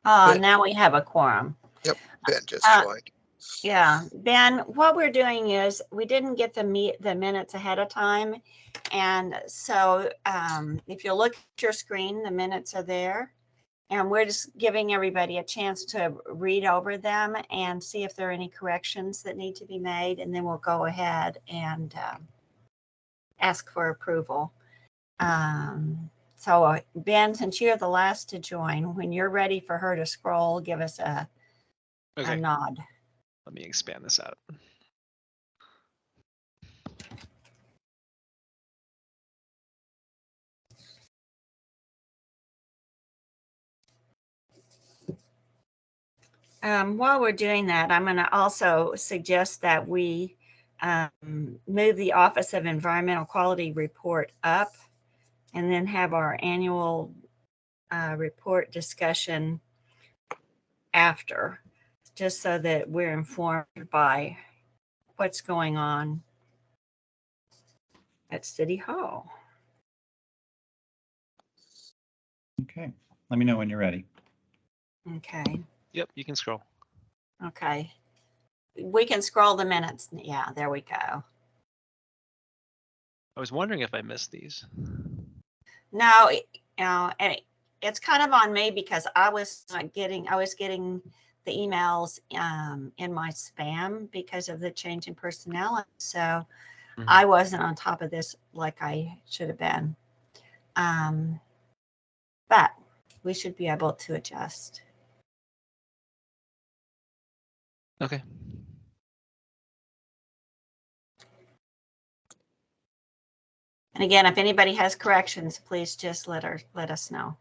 Now we have a quorum. Yep, Ben just joined. Yeah, Ben, what we're doing is we didn't get the minutes ahead of time. And so if you look at your screen, the minutes are there. And we're just giving everybody a chance to read over them and see if there are any corrections that need to be made. And then we'll go ahead and ask for approval. So Ben, since you're the last to join, when you're ready for her to scroll, give us a nod. Let me expand this out. While we're doing that, I'm going to also suggest that we move the Office of Environmental Quality report up and then have our annual report discussion after, just so that we're informed by what's going on at City Hall. Okay, let me know when you're ready. Okay. Yep, you can scroll. Okay. We can scroll the minutes. Yeah, there we go. I was wondering if I missed these. No, and it's kind of on me because I was getting the emails in my spam because of the change in personnel. So I wasn't on top of this like I should have been. But we should be able to adjust. Okay. And again, if anybody has corrections, please just let us know.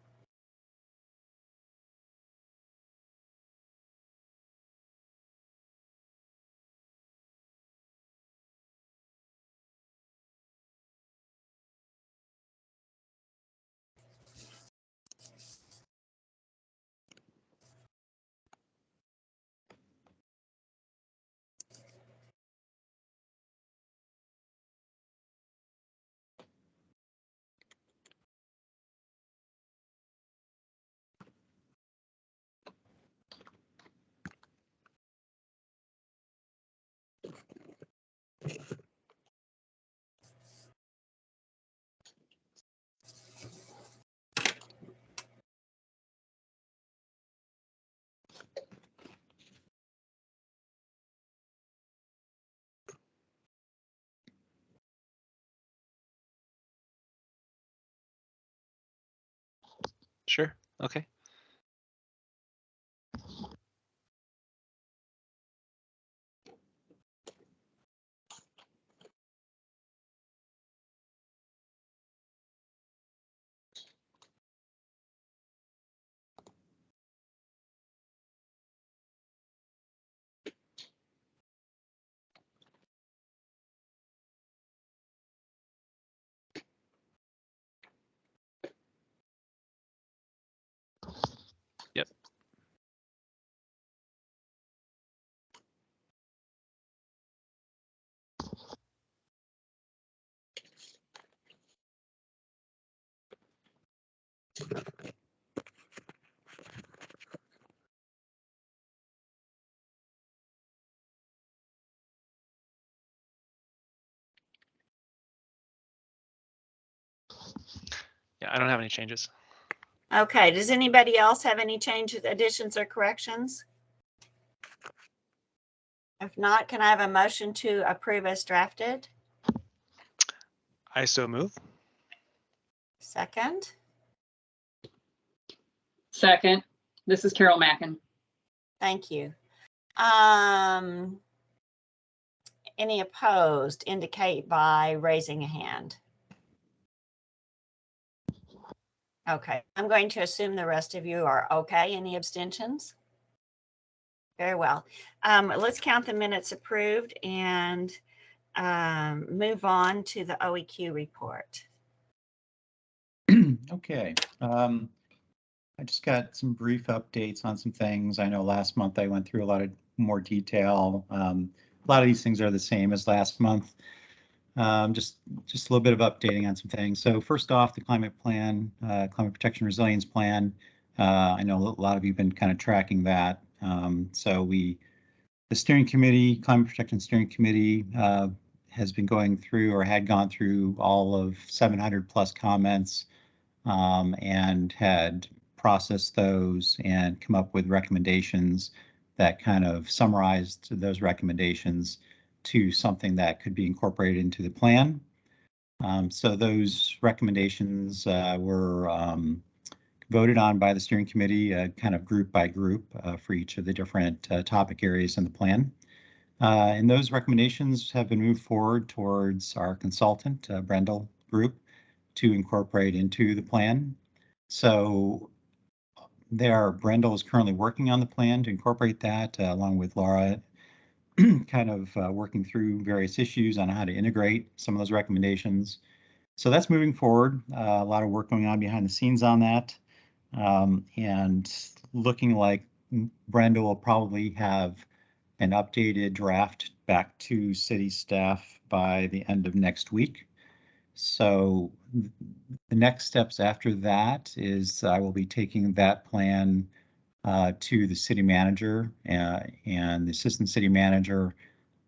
Sure. Okay. Yep. Yeah, I don't have any changes. Okay, does anybody else have any changes, additions, or corrections? If not, can I have a motion to approve as drafted? I so move. Second. Second. This is Carol Mackin. Thank you. Any opposed indicate by raising a hand. Okay, I'm going to assume the rest of you are okay. Any abstentions? Very well. Let's count the minutes approved and move on to the OEQ report. Okay. I just got some brief updates on some things. I know last month I went through a lot of more detail. A lot of these things are the same as last month. Just a little bit of updating on some things. So first off, the climate plan, climate protection resilience plan. I know a lot of you have been kind of tracking that. So the steering committee, Climate Protection Steering Committee, has been going through or had gone through all of 700 plus comments and had processed those and come up with recommendations that kind of summarized those recommendations to something that could be incorporated into the plan. So those recommendations were voted on by the steering committee, kind of group by group for each of the different topic areas in the plan. And those recommendations have been moved forward towards our consultant, Brendel Group, to incorporate into the plan. So Brendel is currently working on the plan to incorporate that along with Laura, kind of working through various issues on how to integrate some of those recommendations. So that's moving forward. A lot of work going on behind the scenes on that. And looking like Brendel will probably have an updated draft back to city staff by the end of next week. So the next steps after that is I will be taking that plan to the city manager and the assistant city manager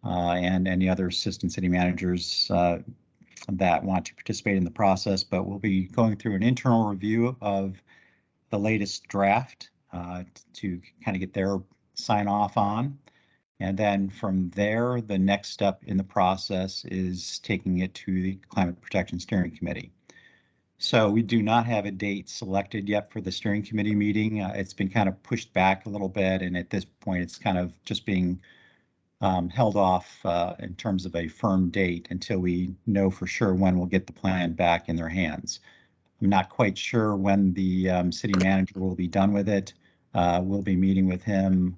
and any other assistant city managers that want to participate in the process. But we'll be going through an internal review of the latest draft to kind of get their sign off on. And then from there, the next step in the process is taking it to the Climate Protection Steering Committee. So we do not have a date selected yet for the steering committee meeting. It's been kind of pushed back a little bit, and at this point, it's kind of just being held off in terms of a firm date until we know for sure when we'll get the plan back in their hands. I'm not quite sure when the city manager will be done with it. We'll be meeting with him,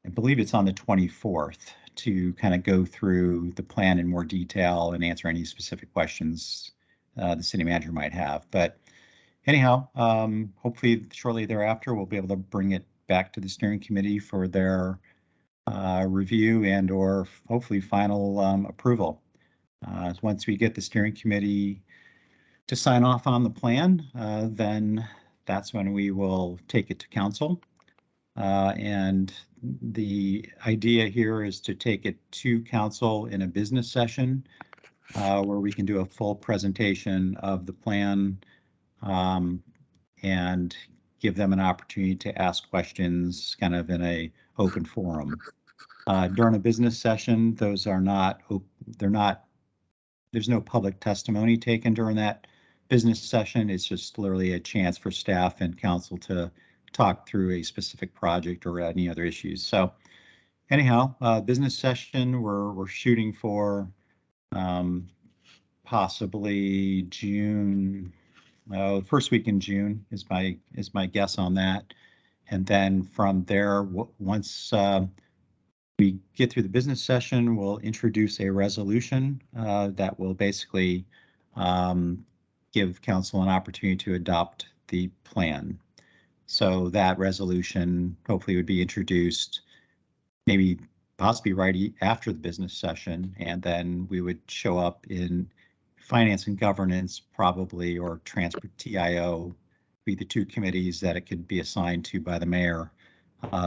I believe it's on the 24th, to kind of go through the plan in more detail and answer any specific questions the city manager might have. But anyhow, hopefully shortly thereafter, we'll be able to bring it back to the steering committee for their review and or hopefully final approval. Once we get the steering committee to sign off on the plan, then that's when we will take it to council. And the idea here is to take it to council in a business session where we can do a full presentation of the plan and give them an opportunity to ask questions kind of in a open forum. During a business session, those are not, there's no public testimony taken during that business session. It's just literally a chance for staff and council to talk through a specific project or any other issues. So anyhow, business session, we're shooting for possibly June, first week in June is my guess on that. And then from there, once we get through the business session, we'll introduce a resolution that will basically give council an opportunity to adopt the plan. So that resolution hopefully would be introduced maybe possibly right after the business session, and then we would show up in finance and governance probably, or transport TIO, be the two committees that it could be assigned to by the mayor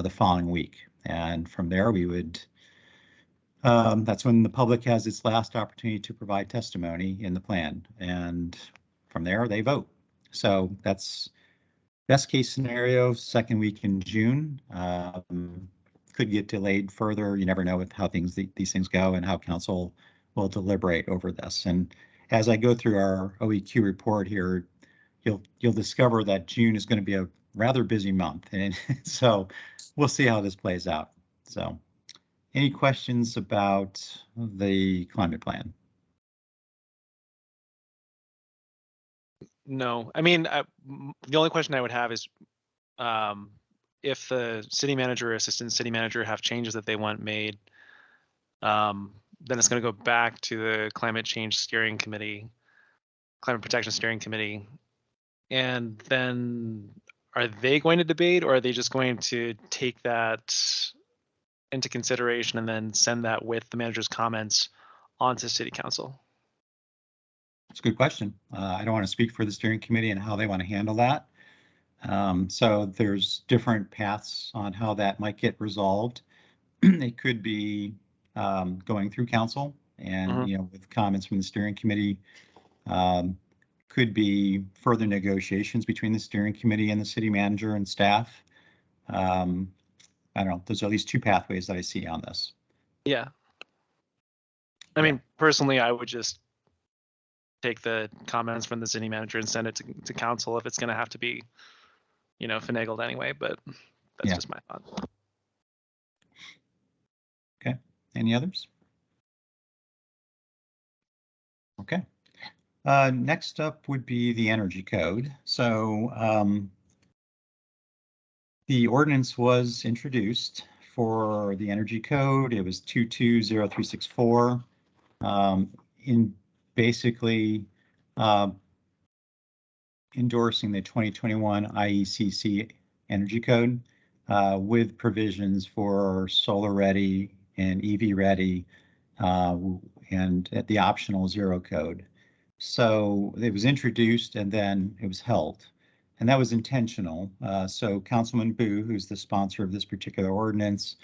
the following week. And from there we would, that's when the public has its last opportunity to provide testimony in the plan. And from there they vote. So that's best case scenario, second week in June. Could get delayed further. You never know with how these things go and how council will deliberate over this. And as I go through our OEQ report here, you'll discover that June is going to be a rather busy month. And so we'll see how this plays out. So any questions about the climate plan? No, I mean, the only question I would have is if the city manager or assistant city manager have changes that they want made, then it's going to go back to the climate change steering committee, climate protection steering committee. And then are they going to debate, or are they just going to take that into consideration and then send that with the manager's comments onto city council? It's a good question. I don't want to speak for the steering committee and how they want to handle that. So there's different paths on how that might get resolved. It could be going through council and, with comments from the steering committee. Could be further negotiations between the steering committee and the city manager and staff. I don't know. There's at least two pathways that I see on this. Yeah. I mean, personally, I would just take the comments from the city manager and send it to council if it's going to have to be, finagled anyway, but that's just my thought. Okay. Any others? Okay. Next up would be the energy code. So the ordinance was introduced for the energy code. It was 220364. In basically endorsing the 2021 Iecc energy code with provisions for solar ready and EV ready and at the optional zero code. So it was introduced and then it was held, and that was intentional. So Councilman Boo, who's the sponsor of this particular ordinance,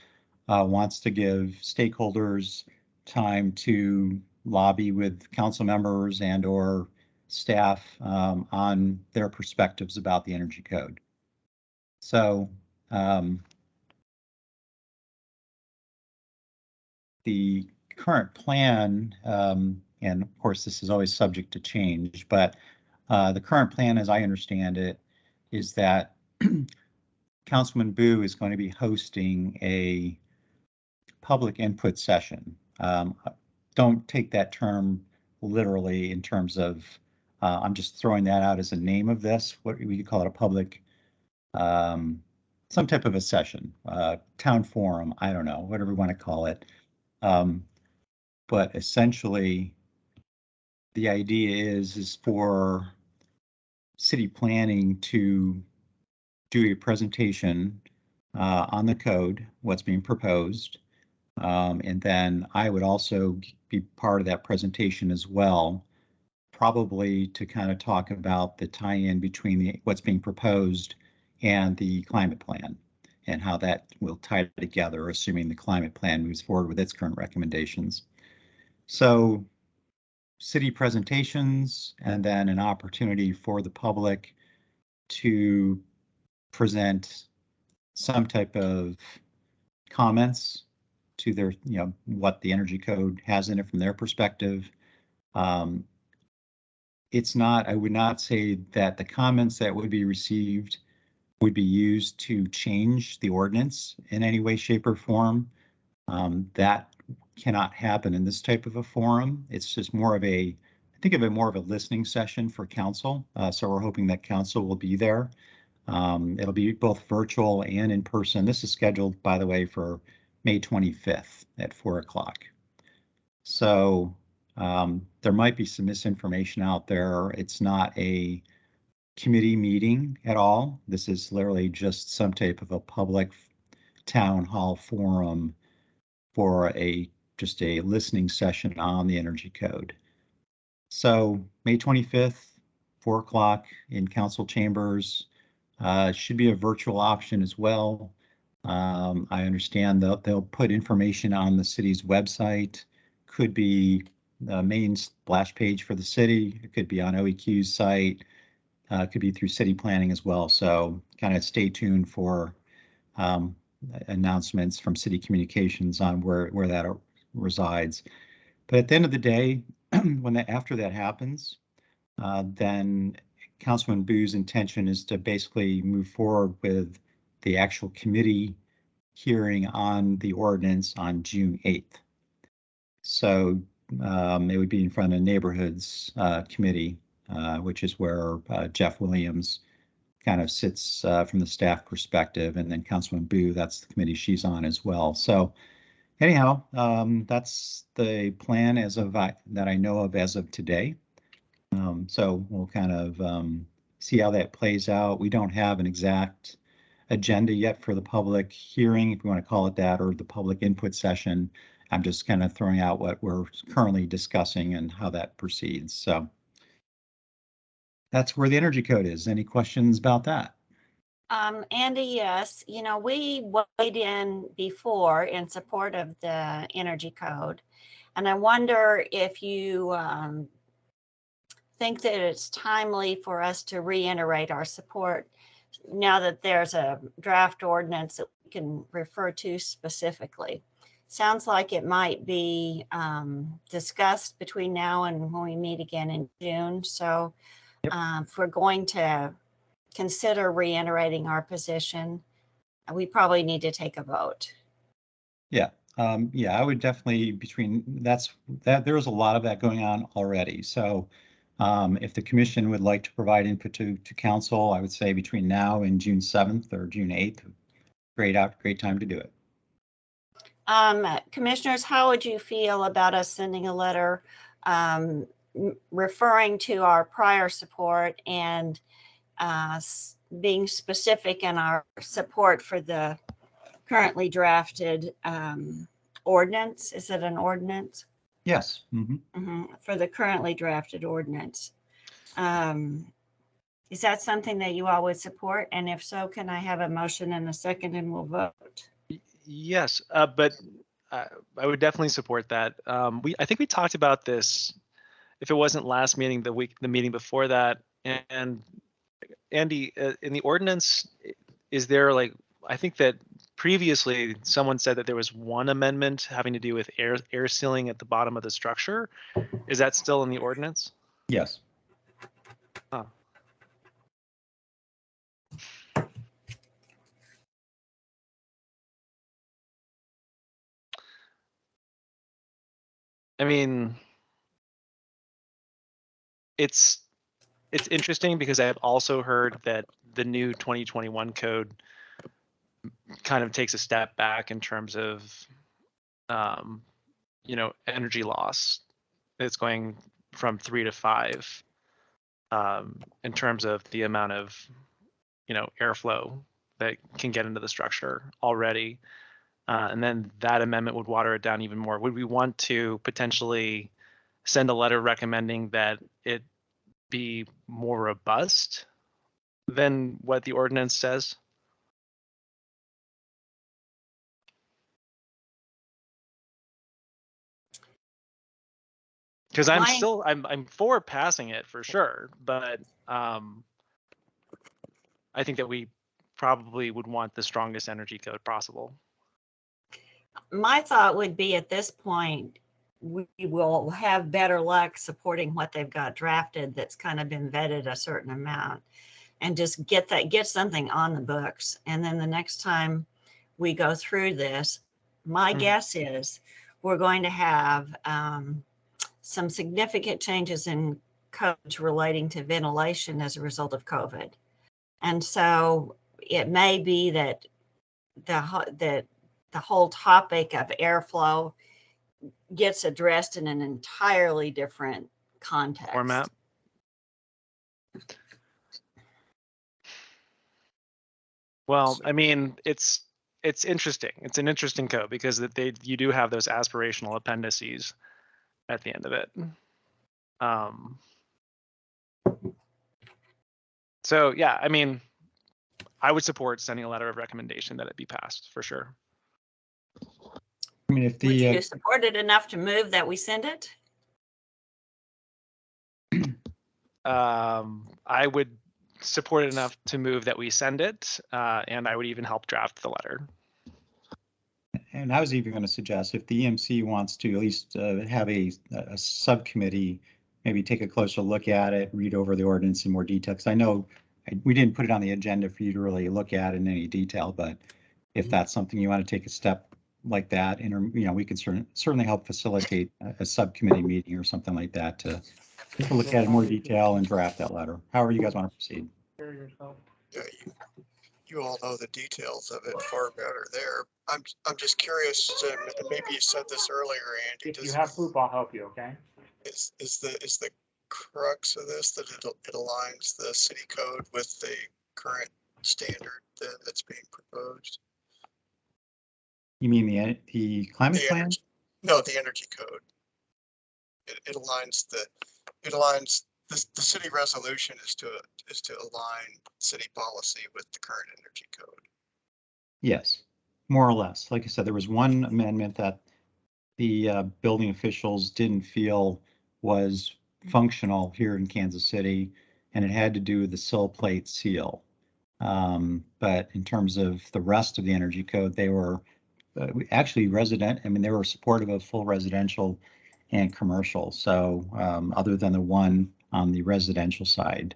wants to give stakeholders time to lobby with council members and or staff on their perspectives about the energy code. So the current plan, and of course this is always subject to change, but the current plan, as I understand it, is that Councilman Boo is going to be hosting a public input session. Don't take that term literally in terms of, I'm just throwing that out as a name of this, what we could call it, a public, some type of a session, town forum, I don't know, whatever we want to call it. But essentially, the idea is for city planning to do a presentation on the code, what's being proposed. And then I would also be part of that presentation as well, probably to kind of talk about the tie-in between what's being proposed and the climate plan and how that will tie together, assuming the climate plan moves forward with its current recommendations. So city presentations and then an opportunity for the public to present some type of comments to their, what the energy code has in it from their perspective. It's not, I would not say that the comments that would be received would be used to change the ordinance in any way, shape, or form. That cannot happen in this type of a forum. It's just more of a, I think of it more of a listening session for council. So we're hoping that council will be there. It'll be both virtual and in person. This is scheduled, by the way, for May 25th at 4 o'clock. So there might be some misinformation out there. It's not a committee meeting at all. This is literally just some type of a public town hall forum for just a listening session on the energy code. So May 25th, 4 o'clock in council chambers. Should be a virtual option as well. I understand they'll put information on the city's website. Could be the main splash page for the city. It could be on OEQ's site. It could be through city planning as well. So kind of stay tuned for announcements from city communications on where that resides. But at the end of the day, after that happens, then Councilman Boo's intention is to basically move forward with the actual committee hearing on the ordinance on June 8th. So it would be in front of Neighborhoods Committee, which is where Jeff Williams kind of sits from the staff perspective, and then Councilman Boo, that's the committee she's on as well. So anyhow, that's the plan as of that I know of as of today. So we'll kind of see how that plays out. We don't have an exact agenda yet for the public hearing, if you want to call it that, or the public input session. I'm just kind of throwing out what we're currently discussing and how that proceeds. So that's where the energy code is. Any questions about that? Andy, yes, you know, we weighed in before in support of the energy code. And I wonder if you think that it's timely for us to reiterate our support now that there's a draft ordinance that we can refer to specifically. Sounds like it might be discussed between now and when we meet again in June. So if we're going to consider reiterating our position, we probably need to take a vote. Yeah, yeah, I would definitely there's a lot of that going on already. So if the commission would like to provide input to council, I would say between now and June 7th or June 8th, great time to do it. Commissioners, how would you feel about us sending a letter referring to our prior support and being specific in our support for the currently drafted ordinance? Is it an ordinance? Yes. For the currently drafted ordinance. Is that something that you all would support? And if so, can I have a motion and a second and we'll vote? Yes, but I would definitely support that. I think we talked about this, if it wasn't last meeting, the meeting before that. And Andy, in the ordinance, is there I think that previously someone said that there was one amendment having to do with air sealing at the bottom of the structure. Is that still in the ordinance? Yes. Huh. I mean, it's interesting because I've also heard that the new 2021 code kind of takes a step back in terms of, energy loss. It's going from 3 to 5 in terms of the amount of, airflow that can get into the structure already. And then that amendment would water it down even more. Would we want to potentially send a letter recommending that it be more robust than what the ordinance says? Because I'm for passing it for sure, but I think that we probably would want the strongest energy code possible. My thought would be at this point, we will have better luck supporting what they've got drafted that's kind of been vetted a certain amount and just get something on the books. And then the next time we go through this, my guess is we're going to have some significant changes in codes relating to ventilation as a result of COVID. And so it may be that the whole topic of airflow gets addressed in an entirely different context. Format. Well, I mean, it's interesting. It's an interesting code because you do have those aspirational appendices at the end of it. So yeah, I mean, I would support sending a letter of recommendation that it be passed for sure. I mean, if Would you support it enough to move that we send it? I would support it enough to move that we send it, and I would even help draft the letter. And I was even going to suggest if the EMC wants to at least have a subcommittee, maybe take a closer look at it, read over the ordinance in more detail. Because I know we didn't put it on the agenda for you to really look at in any detail, but if that's something you want to take a step like that, we could certainly help facilitate a subcommittee meeting or something like that to take a look at it in more detail and draft that letter. However you guys want to proceed. Yeah, you all know the details of it far better there. I'm just curious, maybe you said this earlier, Andy. If you have proof, I'll help you, okay? Is the crux of this that it aligns the city code with the current standard that's being proposed? You mean the climate plan? No, the energy code. It aligns the city resolution is to align city policy with the current energy code. Yes, more or less. Like I said, there was one amendment that the building officials didn't feel was functional here in Kansas City, and it had to do with the sill plate seal. But in terms of the rest of the energy code, they were actually they were supportive of full residential and commercial. So other than the one on the residential side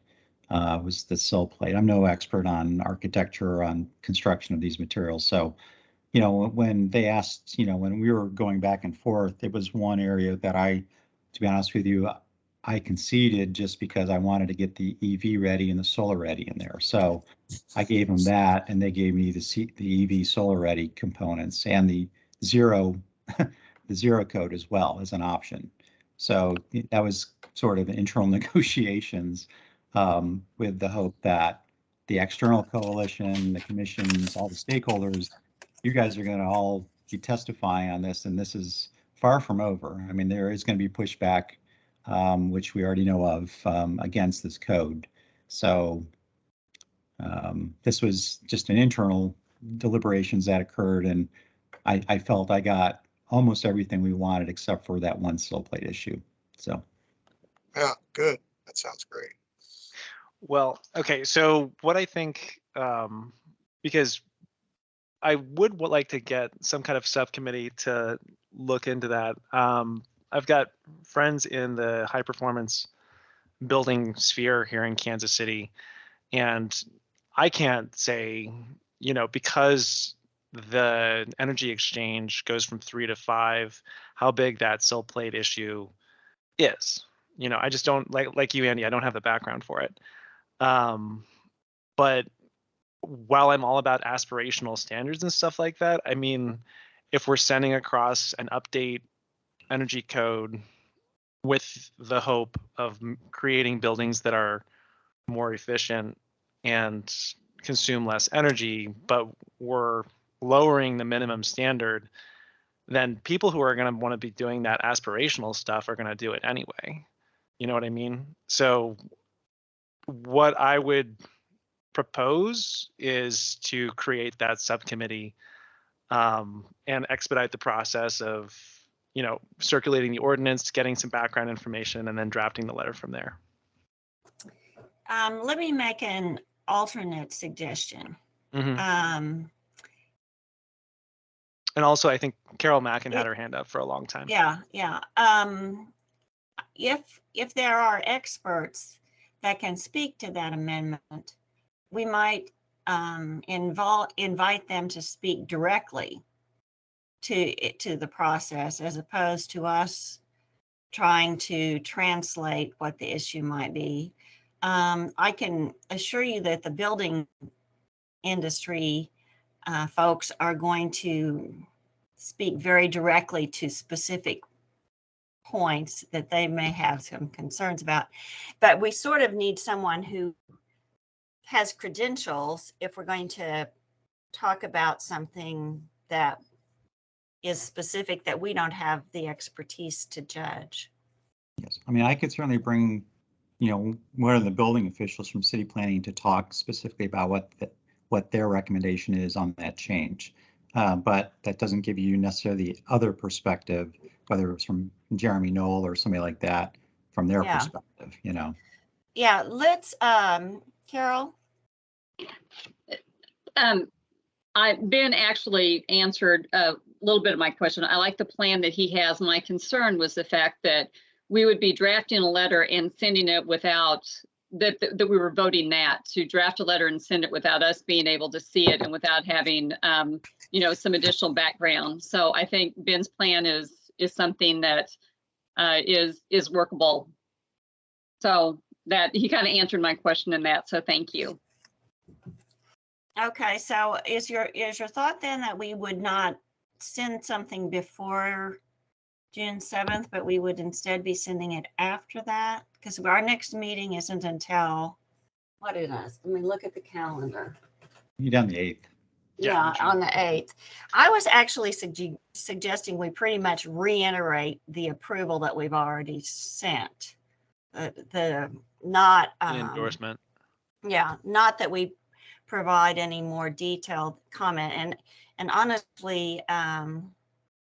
was the sill plate. I'm no expert on architecture or on construction of these materials. So, you know, when they asked, you know, when we were going back and forth, it was one area that to be honest with you, I conceded just because I wanted to get the EV ready and the solar ready in there. So I gave them that, and they gave me the EV solar ready components and the zero code as well as an option. So that was sort of internal negotiations with the hope that the external coalition, the commissions, all the stakeholders, you guys are going to all be testifying on this, and this is far from over. I mean, there is going to be pushback, which we already know of, against this code. So this was just an internal deliberations that occurred, and I felt I got almost everything we wanted except for that one sill plate issue. So Yeah, good. That sounds great. Well, okay, so what I think, because I would like to get some kind of subcommittee to look into that. I've got friends in the high performance building sphere here in Kansas City, and I can't say, you know, because the energy exchange goes from 3 to 5, how big that sill plate issue is. You know, I just don't like you, Andy. I don't have the background for it. But while I'm all about aspirational standards and stuff like that, I mean, if we're sending across an update energy code with the hope of creating buildings that are more efficient and consume less energy, but we're lowering the minimum standard, then people who are going to want to be doing that aspirational stuff are going to do it anyway. You know what I mean? So what I would propose is to create that subcommittee and expedite the process of, you know, circulating the ordinance, getting some background information, and then drafting the letter from there. Let me make an alternate suggestion. Mm-hmm. And also, I think Carol Mackin had her hand up for a long time. Yeah. If there are experts that can speak to that amendment, we might invite them to speak directly to the process, as opposed to us trying to translate what the issue might be. I can assure you that the building industry folks are going to speak very directly to specific points that they may have some concerns about. But we sort of need someone who has credentials if we're going to talk about something that is specific that we don't have the expertise to judge. yes, I mean, I could certainly bring, you know, one of the building officials from city planning to talk specifically about what their recommendation is on that change. But that doesn't give you necessarily the other perspective, whether it's from Jeremy Knoll or somebody like that, from their perspective, you know. Yeah, let's, Carol. Ben actually answered a little bit of my question. I like the plan that he has. My concern was the fact that we would be drafting a letter and sending it without that we were voting that to draft a letter and send it without us being able to see it and without having you know, some additional background. So I think Ben's plan is something that is workable. So that he kind of answered my question in that. So thank you. Okay, so is your thought then that we would not send something before June 7th, but we would instead be sending it after that? Because our next meeting isn't until, what is it? Let me look at the calendar. You done the 8th. Yeah, on the 8th. I was actually suggesting we pretty much reiterate the approval that we've already sent. the not, The endorsement. yeah, not that we provide any more detailed comment. And honestly, I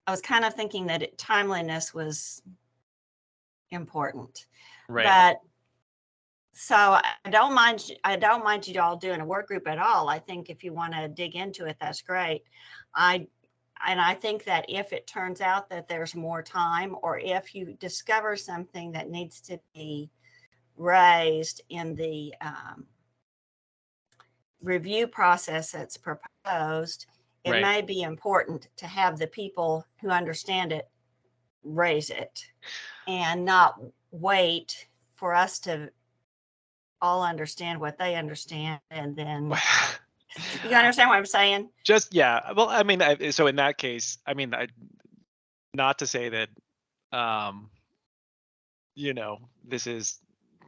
was kind of thinking that timeliness was important. Right. But so I don't mind you all doing a work group at all. I think if you want to dig into it, that's great. I think that if it turns out that there's more time, or if you discover something that needs to be raised in the review process that's proposed, it Right. may be important to have the people who understand it raise it, and not wait for us to all understand what they understand, and then you understand what I'm saying? Just, yeah. Well, I mean, so in that case, I mean, not to say that, this is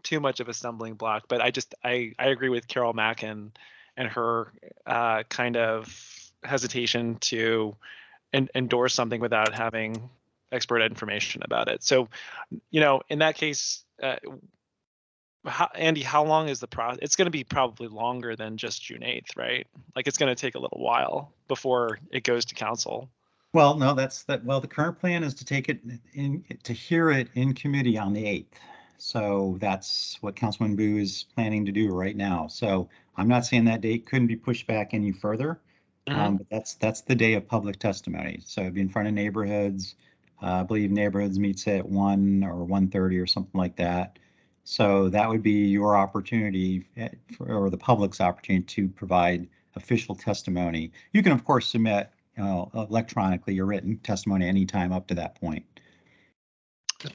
too much of a stumbling block, but I agree with Carol Mack and her kind of hesitation to endorse something without having expert information about it. So, in that case, Andy, how long is the process? It's going to be probably longer than just June 8th, right? Like, it's going to take a little while before it goes to council. Well, no, well, the current plan is to take it to hear it in committee on the 8th. So that's what Councilman Boo is planning to do right now. So I'm not saying that date couldn't be pushed back any further. But that's the day of public testimony. So it'd be in front of neighborhoods. I believe neighborhoods meets at 1 or 1:30 or something like that. So that would be your opportunity or the public's opportunity to provide official testimony. You can, of course, submit electronically your written testimony anytime up to that point.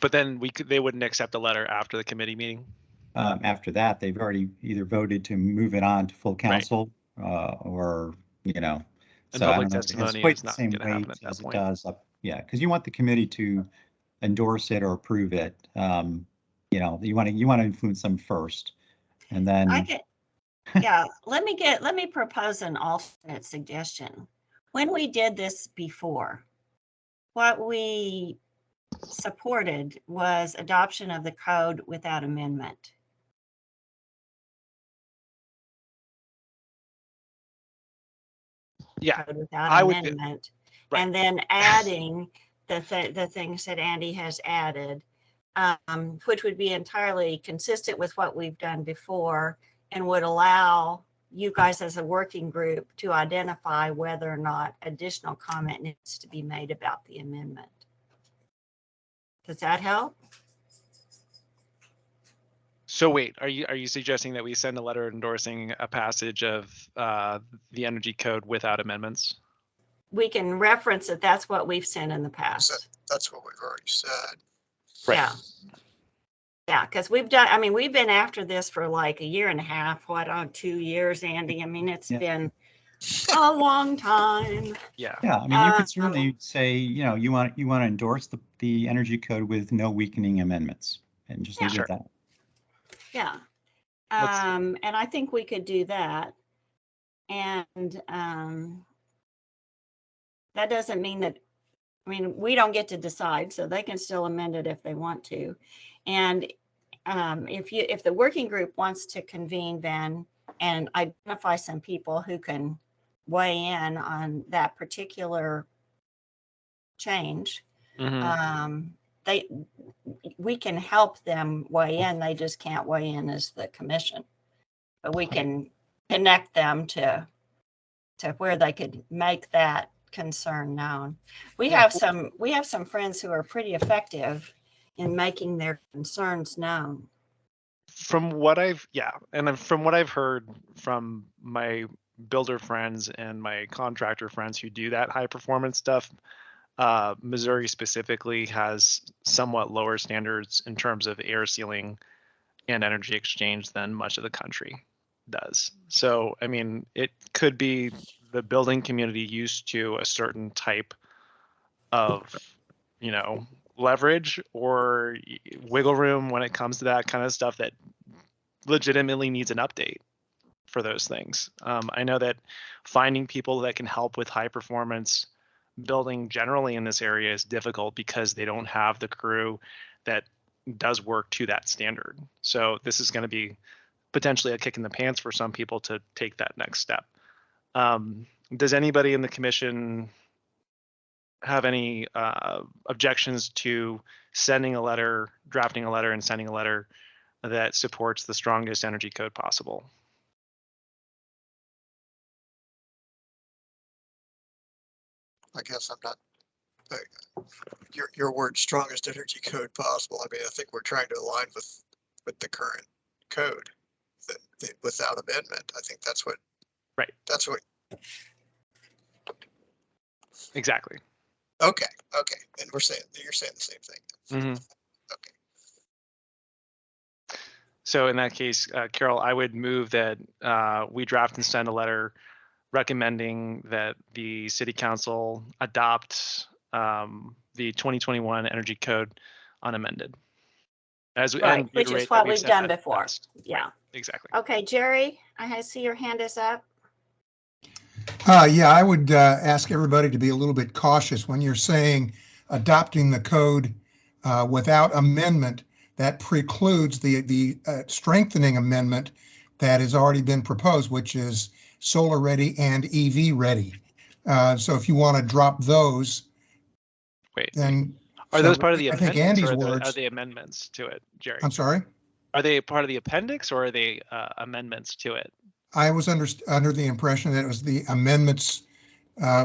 But then they wouldn't accept a letter after the committee meeting. After that, they've already either voted to move it on to full council, or And so I public don't know if it has testimony quite is the not same going to happen weight at that as it point. does up. Yeah, because you want the committee to endorse it or approve it. You want to influence them first, and then Yeah, let me propose an alternate suggestion. When we did this before, what we supported was adoption of the code without amendment. Yeah, Code without I would amendment, right. and then adding the things that Andy has added, which would be entirely consistent with what we've done before, and would allow you guys as a working group to identify whether or not additional comment needs to be made about the amendment. Does that help? So wait, are you suggesting that we send a letter endorsing a passage of the energy code without amendments? We can reference that. That's what we've sent in the past. That's what we've already said. Right. Yeah. Yeah, because we've been after this for like a year and a half, 2 years, Andy. I mean, it's been a long time. Yeah. Yeah, I mean, you could certainly say, you want to endorse the energy code with no weakening amendments, and just leave it at that. Yeah. And I think we could do that. And that doesn't mean that, we don't get to decide, so they can still amend it if they want to. And if the working group wants to convene then and identify some people who can weigh in on that particular change, we can help them weigh in. They just can't weigh in as the commission, but we can connect them to where they could make that concern known. We have some friends who are pretty effective in making their concerns known. From what I've heard from my builder friends and my contractor friends who do that high performance stuff, Missouri specifically has somewhat lower standards in terms of air sealing and energy exchange than much of the country does. So, I mean, it could be the building community used to a certain type of, leverage or wiggle room when it comes to that kind of stuff that legitimately needs an update for those things. I know that finding people that can help with high performance building generally in this area is difficult because they don't have the crew that does work to that standard. So this is going to be potentially a kick in the pants for some people to take that next step. Does anybody in the commission have any objections to sending a letter, drafting a letter, and sending a letter that supports the strongest energy code possible? I guess I'm not, your word strongest energy code possible. I mean, I think we're trying to align with the current code without amendment. I think that's what. Right. That's what. Exactly. Okay. Okay. And you're saying the same thing. Mm-hmm. Okay. So in that case, Carol, I would move that we draft and send a letter recommending that the city council adopt the 2021 energy code unamended. As Right, and which is reiterate that what we've we've said done that in the before. past. Yeah. Right, exactly. Okay, Jerry, I see your hand is up. Yeah, I would ask everybody to be a little bit cautious when you're saying adopting the code without amendment. That precludes the strengthening amendment that has already been proposed, which is solar ready and EV ready. So if you want to drop those, Wait, then are those part of the I think appendix, Andy's or words. are they amendments to it, Jerry? I'm sorry. Are they part of the appendix, or are they amendments to it? I was under the impression that it was the amendments,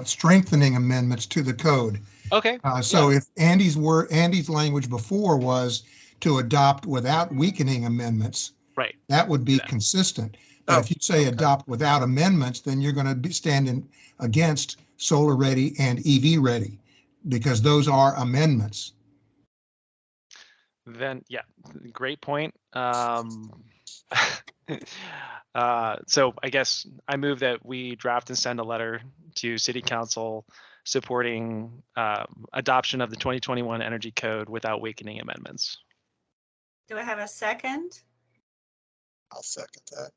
strengthening amendments to the code. Okay. So if Andy's language before was to adopt without weakening amendments, right, that would be consistent. But if you say adopt without amendments, then you're going to be standing against solar ready and EV ready, because those are amendments. Then, yeah, great point. So I guess I move that we draft and send a letter to City Council supporting adoption of the 2021 Energy Code without weakening amendments. Do I have a second? I'll second that.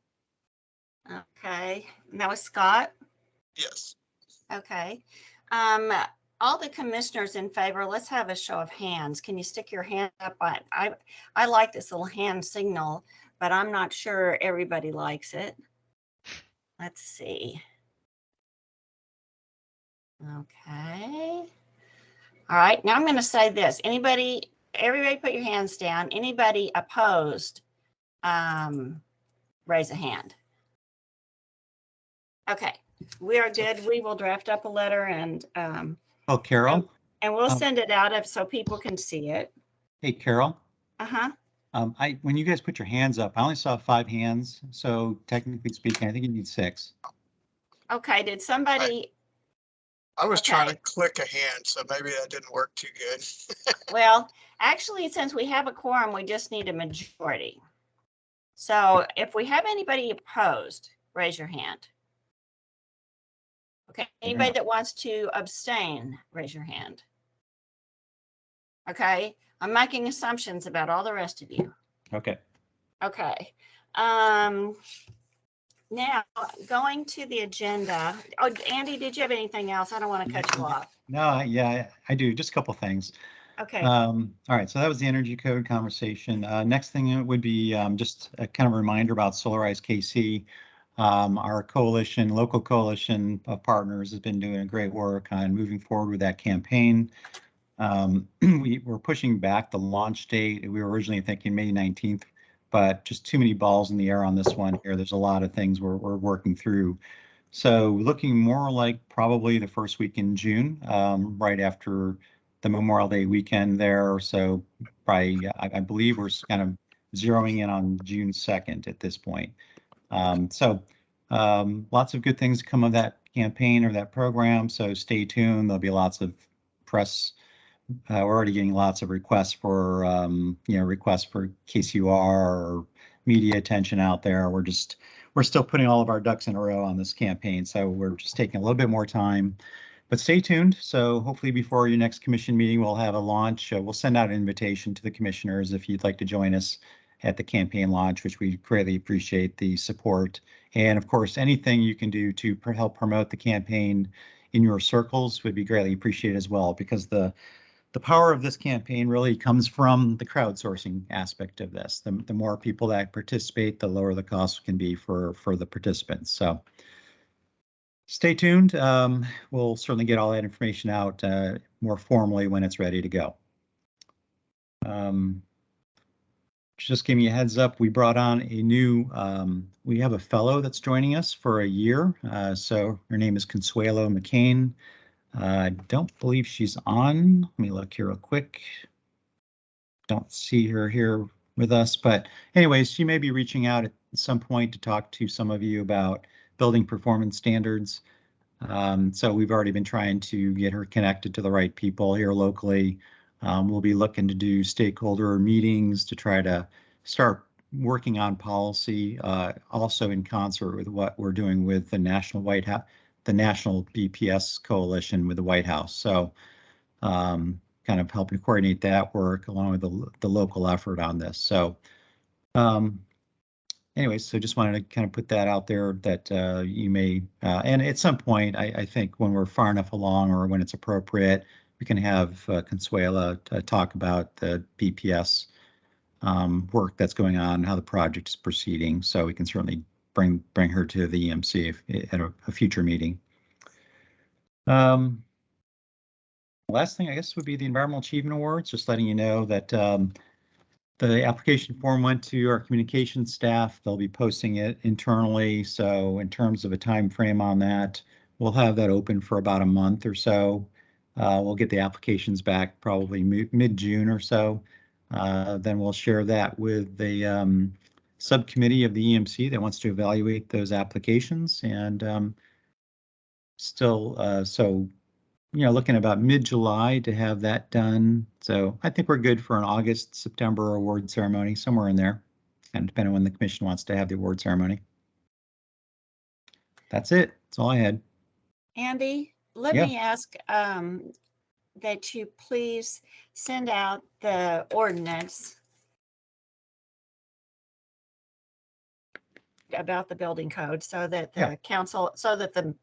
Okay, and that was Scott. Yes. Okay. All the commissioners in favor, let's have a show of hands. Can you stick your hand up? I like this little hand signal, but I'm not sure everybody likes it. Let's see. Okay. All right, now I'm going to say this. Everybody put your hands down. Anybody opposed, raise a hand. Okay, we are good. We will draft up a letter and Oh, Carol? and we'll send it out so people can see it. Hey, Carol? Uh-huh. When you guys put your hands up, I only saw 5 hands. So technically speaking, I think you need 6. Okay, did somebody? I was trying Okay. to click a hand, so maybe that didn't work too good. Well, actually, since we have a quorum, we just need a majority. So if we have anybody opposed, raise your hand. Okay, anybody that wants to abstain, raise your hand. Okay, I'm making assumptions about all the rest of you. Okay. Okay. Now, going to the agenda. Oh, Andy, did you have anything else? I don't want to cut you off. No, yeah, I do. Just a couple things. Okay. All right, so that was the energy code conversation. Next thing would be just a kind of reminder about Solarize KC. Our coalition, local coalition of partners, has been doing great work on moving forward with that campaign. We're pushing back the launch date. We were originally thinking May 19th, but just too many balls in the air on this one here. There's a lot of things we're working through. So looking more like probably the first week in June, right after the Memorial Day weekend there. So probably, I believe we're kind of zeroing in on June 2nd at this point. Lots of good things come of that campaign or that program. So stay tuned. There'll be lots of press. We're already getting lots of requests for, requests for KCUR or media attention out there. We're still putting all of our ducks in a row on this campaign. So we're just taking a little bit more time, but stay tuned. So hopefully before your next commission meeting, we'll have a launch. We'll send out an invitation to the commissioners if you'd like to join us at the campaign launch, which we greatly appreciate the support. And of course, anything you can do to help promote the campaign in your circles would be greatly appreciated as well, because the the power of this campaign really comes from the crowdsourcing aspect of this. The more people that participate, the lower the cost can be for the participants. So stay tuned. We'll certainly get all that information out more formally when it's ready to go. Just giving you a heads up, we brought on a new, we have a fellow that's joining us for a year. So her name is Consuelo McCain. I don't believe she's on. Let me look here real quick. Don't see her here with us, but anyways, she may be reaching out at some point to talk to some of you about building performance standards. So we've already been trying to get her connected to the right people here locally. We'll be looking to do stakeholder meetings to try to start working on policy, also in concert with what we're doing with the National White House, the National BPS Coalition with the White House. So kind of helping coordinate that work along with the local effort on this. So anyways, so just wanted to kind of put that out there that you may, and at some point, I think when we're far enough along or when it's appropriate, we can have Consuela talk about the BPS work that's going on, how the project is proceeding. So we can certainly bring her to the EMC at a future meeting. Last thing, I guess, would be the Environmental Achievement Awards. Just letting you know that the application form went to our communications staff. They'll be posting it internally. So in terms of a time frame on that, we'll have that open for about a month or so. We'll get the applications back probably mid-June or so. Then we'll share that with the subcommittee of the EMC that wants to evaluate those applications. And so, you know, looking about mid-July to have that done. So I think we're good for an August, September award ceremony, somewhere in there, and depending on when the commission wants to have the award ceremony. That's it. That's all I had. Andy, let Yeah. me ask that you please send out the ordinance about the building code so that the council, so the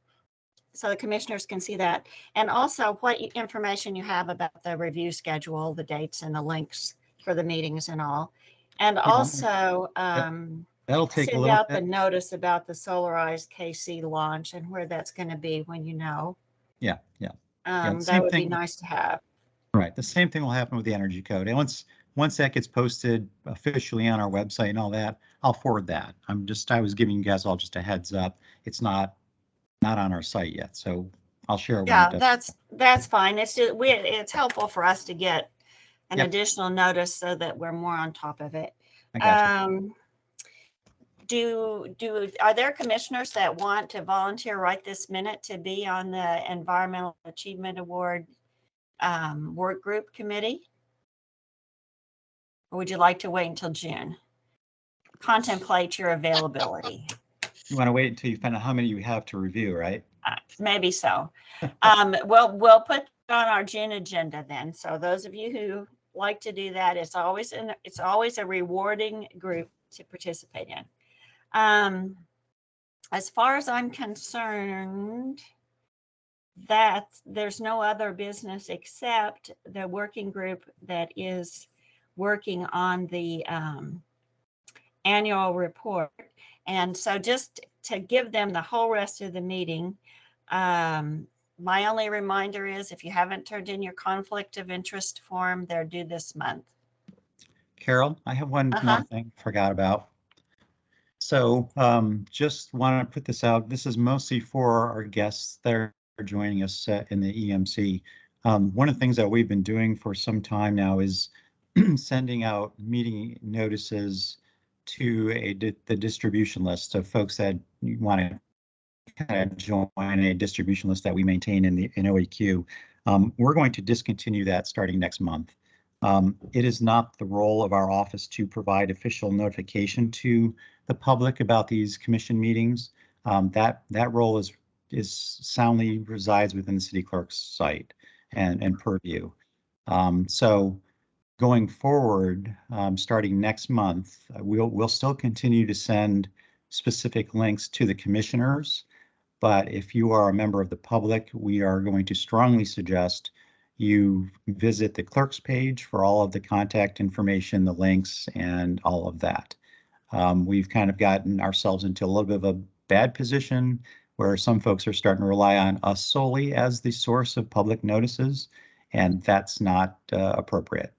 commissioners can see that. And also what information you have about the review schedule, the dates and the links for the meetings and all. And also that'll take a send little out bit. the notice about the solarized KC launch and where that's going to be when you know. Yeah. That would be nice to have. Right. The same thing will happen with the energy code. And once that gets posted officially on our website and all that, I'll forward that. I was giving you guys all just a heads up. It's not on our site yet, so I'll share it. Yeah, that's fine. It's just it's helpful for us to get an additional notice so that we're more on top of it. I got you. Are there commissioners that want to volunteer right this minute to be on the Environmental Achievement Award work group committee? Or would you like to wait until June? Contemplate your availability. You want to wait until you find out how many you have to review, right? Maybe so. We'll put it on our June agenda then. So those of you who like to do that, it's always a rewarding group to participate in. As far as I'm concerned, that there's no other business except the working group that is working on the annual report. And so just to give them the whole rest of the meeting, my only reminder is if you haven't turned in your conflict of interest form, they're due this month. Carol, I have one more thing I forgot about. So just want to put this out. This is mostly for our guests that are joining us in the EMC. One of the things that we've been doing for some time now is sending out meeting notices to the distribution list of folks that want to kind of join a distribution list that we maintain in OEQ. We're going to discontinue that starting next month. It is not the role of our office to provide official notification to the public about these commission meetings. That role is soundly resides within the city clerk's site and purview. So going forward, starting next month, we'll still continue to send specific links to the commissioners. But if you are a member of the public, we are going to strongly suggest you visit the clerk's page for all of the contact information, the links, and all of that. We've kind of gotten ourselves into a little bit of a bad position where some folks are starting to rely on us solely as the source of public notices, and that's not appropriate.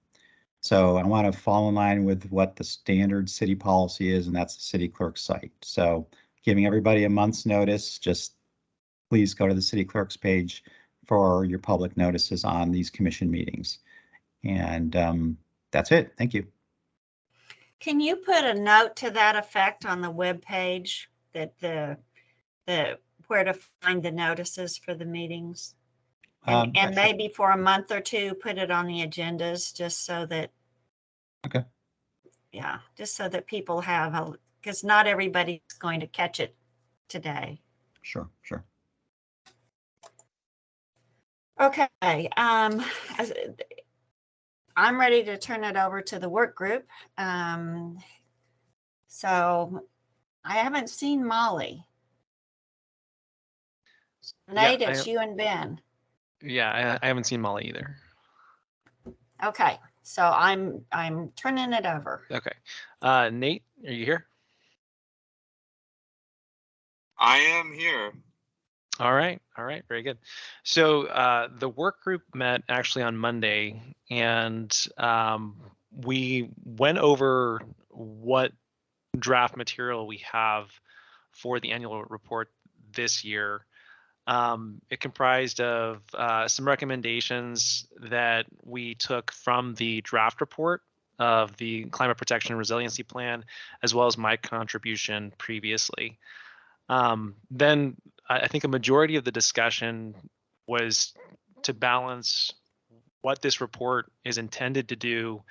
So I want to fall in line with what the standard city policy is, and that's the city clerk's site. So giving everybody a month's notice, just please go to the city clerk's page for your public notices on these commission meetings. And that's it. Thank you. Can you put a note to that effect on the web page that the where to find the notices for the meetings? And Yeah, sure. maybe for a month or two, put it on the agendas just so that. Okay. Yeah, just so that people have because not everybody's going to catch it today. Sure. Okay, I'm ready to turn it over to the work group. So I haven't seen Molly. Nate, it's you and Ben. Yeah, I haven't seen Molly either. Okay, so I'm turning it over. Okay. Nate, are you here? I am here. All right, very good. So the work group met actually on Monday, and we went over what draft material we have for the annual report this year. It comprised of some recommendations that we took from the draft report of the Climate Protection and Resiliency Plan, as well as my contribution previously. Then I think a majority of the discussion was to balance what this report is intended to do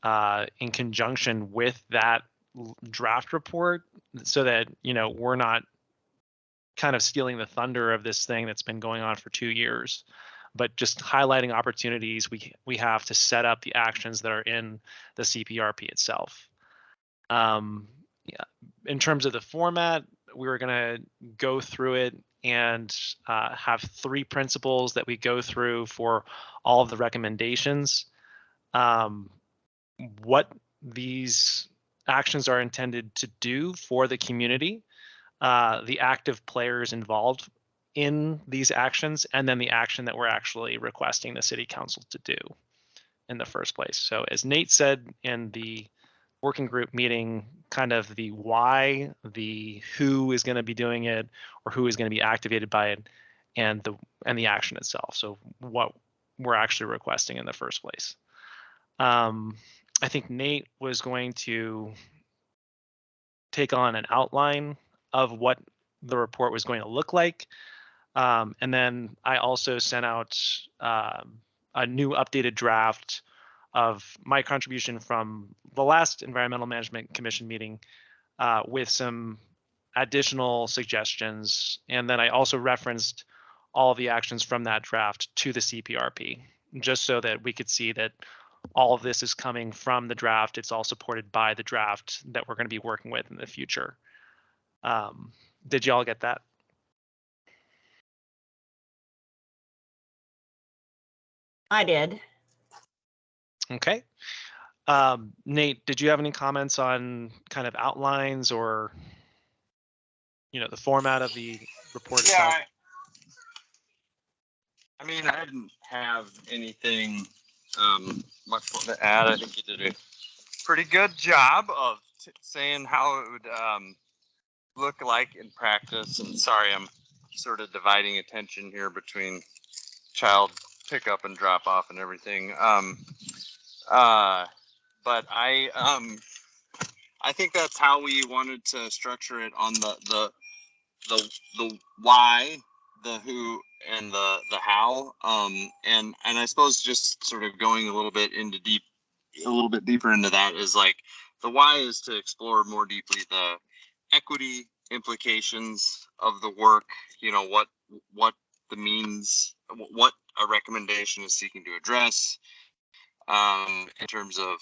in conjunction with that draft report, so that we're not kind of stealing the thunder of this thing that's been going on for 2 years, but just highlighting opportunities we have to set up the actions that are in the CPRP itself. Yeah, in terms of the format, we were going to go through it and have 3 principles that we go through for all of the recommendations. What these actions are intended to do for the community, the active players involved in these actions, and then the action that we're actually requesting the city council to do in the first place. So as Nate said in the working group meeting, kind of the why, the who is going to be doing it, or who is going to be activated by it, and the action itself. So what we're actually requesting in the first place. I think Nate was going to take on an outline of what the report was going to look like. And then I also sent out a new updated draft of my contribution from the last Environmental Management Commission meeting with some additional suggestions. And then I also referenced all of the actions from that draft to the CPRP, just so that we could see that all of this is coming from the draft. It's all supported by the draft that we're going to be working with in the future. Did y'all get that? I did. Okay. Nate, did you have any comments on kind of outlines or, the format of the report itself? I mean, I didn't have anything much more to add. I think you did a pretty good job of saying how it would look like in practice. And sorry, I'm sort of dividing attention here between child pickup and drop off and everything. But I think that's how we wanted to structure it on the why, the who, and the how. And I suppose just sort of going a little bit deeper into that is like, the why is to explore more deeply the equity implications of the work, what the means, what a recommendation is seeking to address, in terms of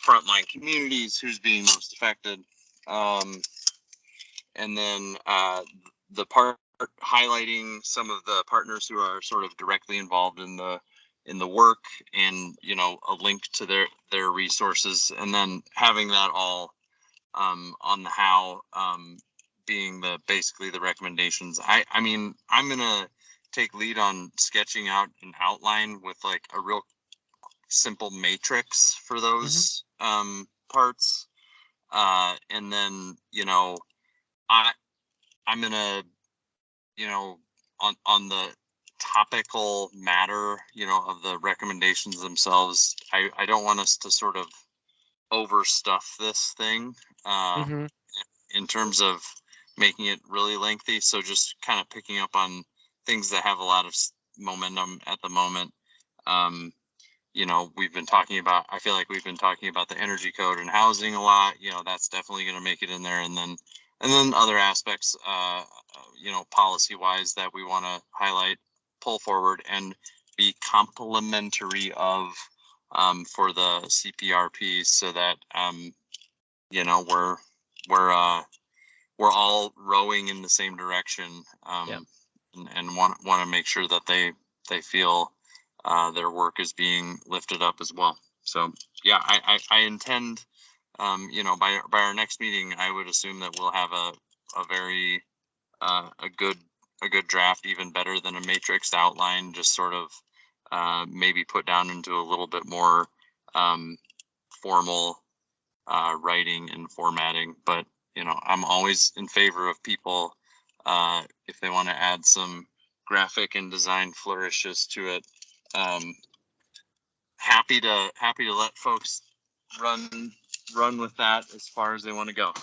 frontline communities, who's being most affected, and then the part highlighting some of the partners who are sort of directly involved in the work, and a link to their resources, and then having that all on the how, being basically the recommendations. I mean, I'm gonna take lead on sketching out an outline with like a real simple matrix for those parts, and then I'm gonna on the topical matter of the recommendations themselves. I don't want us to sort of overstuff this thing in terms of making it really lengthy. So just kind of picking up on things that have a lot of momentum at the moment. We've been talking about, I feel like we've been talking about the energy code and housing a lot. That's definitely going to make it in there. And then other aspects, policy wise, that we want to highlight, pull forward, and be complementary of for the CPRP, so that we're all rowing in the same direction, and want to make sure that they feel their work is being lifted up as well. So yeah, I intend, by our next meeting, I would assume that we'll have a very a good draft, even better than a matrix outline, just sort of maybe put down into a little bit more formal writing and formatting. But I'm always in favor of people, if they want to add some graphic and design flourishes to it, happy to let folks run with that as far as they want to go.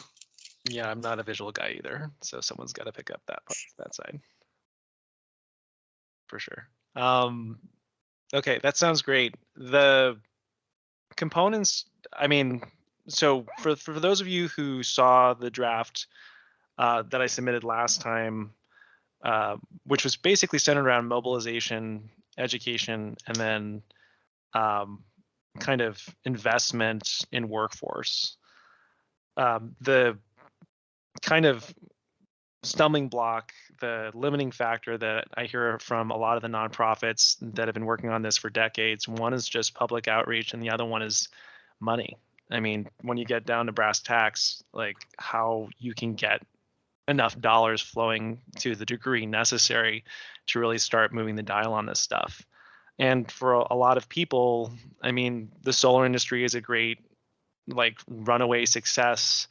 Yeah, I'm not a visual guy either, so someone's got to pick up that side for sure. Okay, that sounds great. The components, I mean, so for those of you who saw the draft that I submitted last time, which was basically centered around mobilization, education, and then kind of investment in workforce. The kind of stumbling block, the limiting factor that I hear from a lot of the nonprofits that have been working on this for decades, one is just public outreach, and the other one is money. I mean, when you get down to brass tacks, like how you can get enough dollars flowing to the degree necessary to really start moving the dial on this stuff. And for a lot of people, I mean, the solar industry is a great like runaway success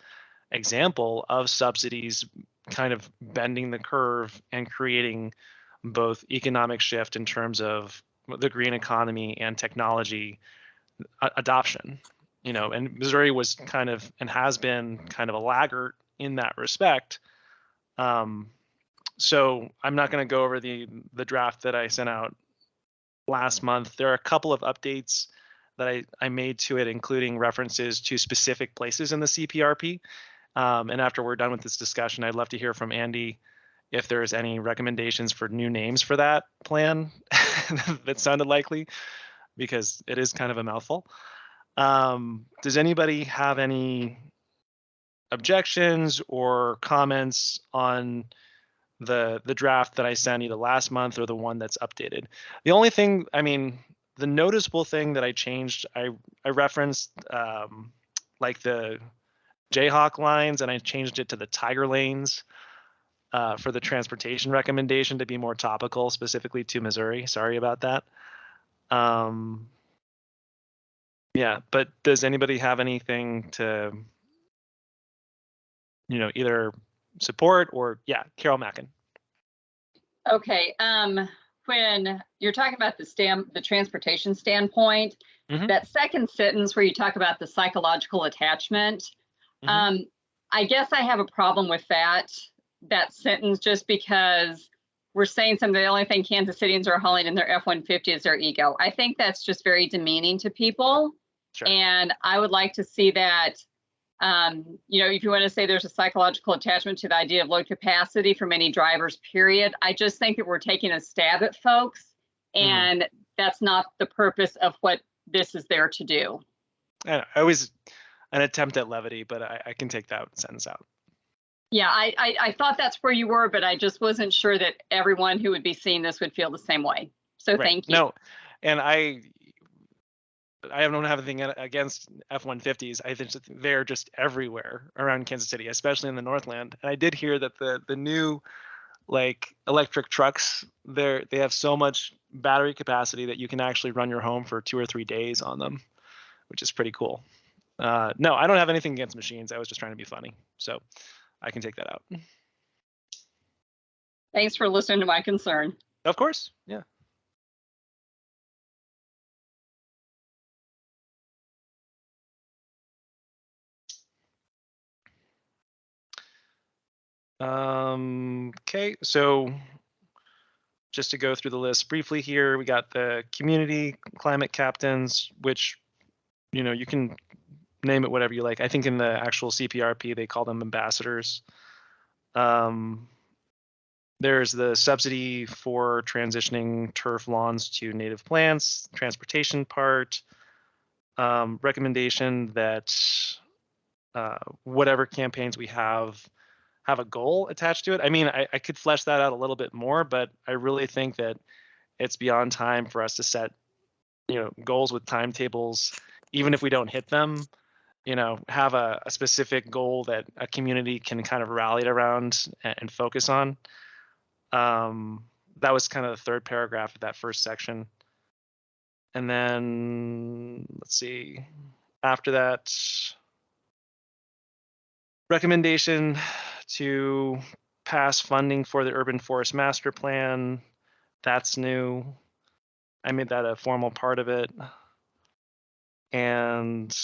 example of subsidies kind of bending the curve and creating both economic shift in terms of the green economy and technology adoption. And Missouri was kind of, and has been kind of a laggard in that respect. So I'm not going to go over the draft that I sent out last month. There are a couple of updates that I made to it, including references to specific places in the CPRP. And after we're done with this discussion, I'd love to hear from Andy if there's any recommendations for new names for that plan that sounded likely, because it is kind of a mouthful. Does anybody have any objections or comments on the draft that I sent either last month or the one that's updated? The only thing, I mean, the noticeable thing that I changed, I referenced like the Jayhawk lines, and I changed it to the Tiger lanes for the transportation recommendation to be more topical, specifically to Missouri. Sorry about that. Yeah, but does anybody have anything to, either support or, yeah, Carol Mackin. Okay, when you're talking about the transportation standpoint, that second sentence where you talk about the psychological attachment, I guess I have a problem with that sentence, just because we're saying something, the only thing Kansas Cityans are hauling in their F-150 is their ego. I think that's just very demeaning to people. Sure. And I would like to see that, if you want to say there's a psychological attachment to the idea of load capacity for many drivers, period. I just think that we're taking a stab at folks, and that's not the purpose of what this is there to do. I always an attempt at levity, but I can take that sentence out. Yeah, I thought that's where you were, but I just wasn't sure that everyone who would be seeing this would feel the same way. So Right. thank you. No, and I don't have anything against F-150s. I think they're just everywhere around Kansas City, especially in the Northland. And I did hear that the new like electric trucks, they have so much battery capacity that you can actually run your home for 2 or 3 days on them, which is pretty cool. No, I don't have anything against machines. I was just trying to be funny, so I can take that out. Thanks for listening to my concern. Of course, yeah. Okay, so just to go through the list briefly here, we got the community climate captains, which, you know, you can name it whatever you like. I think in the actual CPRP, they call them ambassadors. There's the subsidy for transitioning turf lawns to native plants, transportation part, recommendation that whatever campaigns we have a goal attached to it. I mean, I could flesh that out a little bit more, but I really think that it's beyond time for us to set, you know, goals with timetables, even if we don't hit them, you know, have a specific goal that a community can kind of rally around and focus on. That was kind of the third paragraph of that first section. And then let's see, after that, recommendation to pass funding for the urban forest master plan. That's new. I made that a formal part of it. And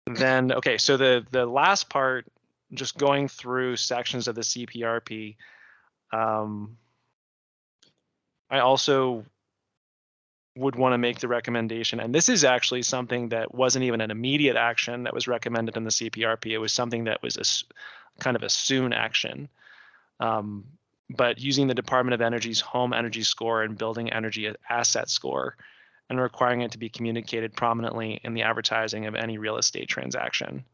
then, okay, so the last part, just going through sections of the CPRP, I also would want to make the recommendation, and this is actually something that wasn't even an immediate action that was recommended in the CPRP. It was something that was a kind of a soon action. But using the Department of Energy's home energy score and building energy asset score and requiring it to be communicated prominently in the advertising of any real estate transaction.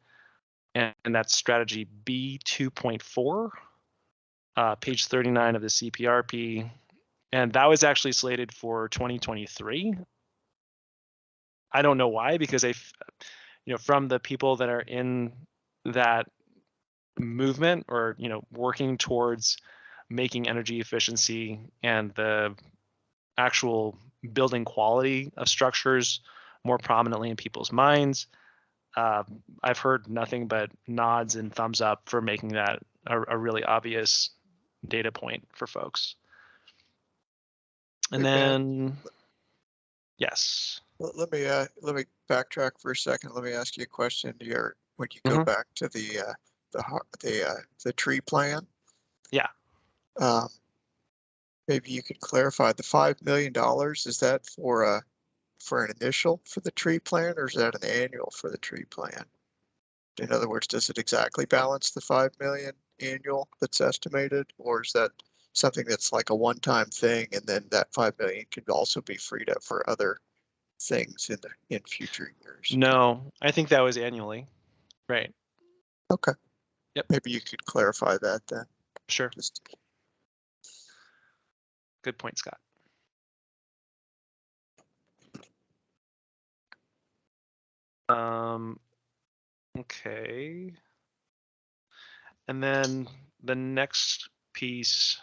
And that's strategy B 2.4, page 39 of the CPRP. And that was actually slated for 2023. I don't know why, because you know, from the people that are in that movement or, you know, working towards making energy efficiency and the actual building quality of structures more prominently in people's minds, I've heard nothing but nods and thumbs up for making that a really obvious data point for folks. And Hey, then, yes. Let me backtrack for a second. Let me ask you a question. When you go back to the tree plan. Yeah. Maybe you could clarify the $5 million. Is that for an initial for the tree plan, or is that an annual for the tree plan? In other words, does it exactly balance the 5 million annual that's estimated, or is that something that's like a one-time thing, and then that 5 million could also be freed up for other things in future years? No, I think that was annually. Right. Okay. Yep. Maybe you could clarify that then. Sure. Good point, Scott. Okay. And then the next piece.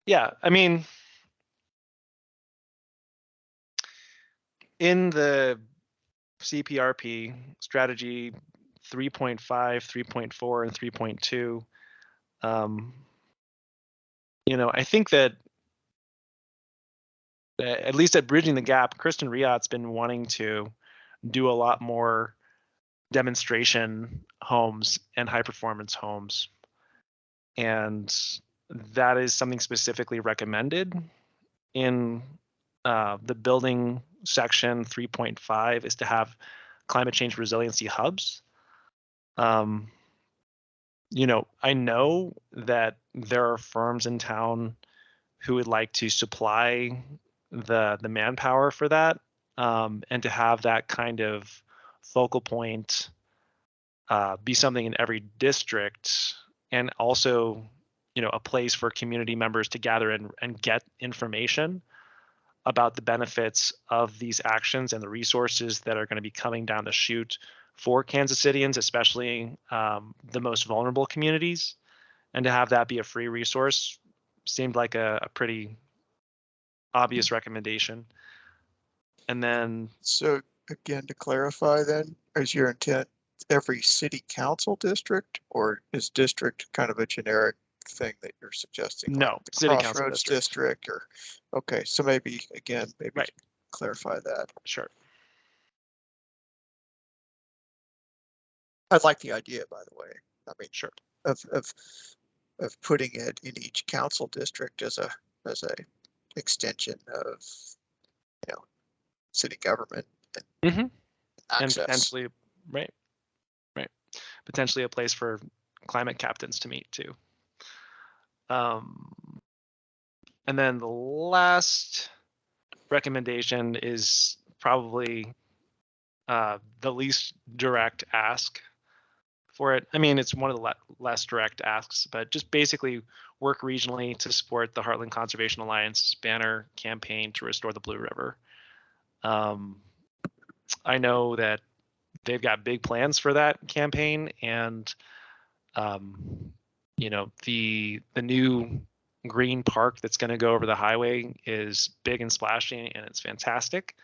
Yeah, I mean, in the CPRP strategy 3.5, 3.4, and 3.2, you know, I think that at least at Bridging the Gap, Kristen Riot's been wanting to do a lot more demonstration homes and high performance homes. And that is something specifically recommended in the building section 3.5 is to have climate change resiliency hubs. You know, I know that there are firms in town who would like to supply the manpower for that. and to have that kind of focal point be something in every district, and also, a place for community members to gather and get information about the benefits of these actions and the resources that are going to be coming down the chute for Kansas Cityans, especially the most vulnerable communities, and to have that be a free resource seemed like a pretty obvious recommendation. And then, So again, to clarify then, is your intent every city council district, or is district kind of a generic thing that you're suggesting? no, like the city council Crossroads district. district, or, okay, so maybe Right. clarify that. Sure. I like the idea, by the way. I mean, Sure. of putting it in each council district as a extension of, city government and And access. potentially, right. Potentially a place for climate captains to meet too. And then the last recommendation is probably the least direct ask for it. I mean, it's one of the less direct asks, but just basically work regionally to support the Heartland Conservation Alliance banner campaign to restore the Blue River. I know that they've got big plans for that campaign, and the new green park that's going to go over the highway is big and splashy, and it's fantastic.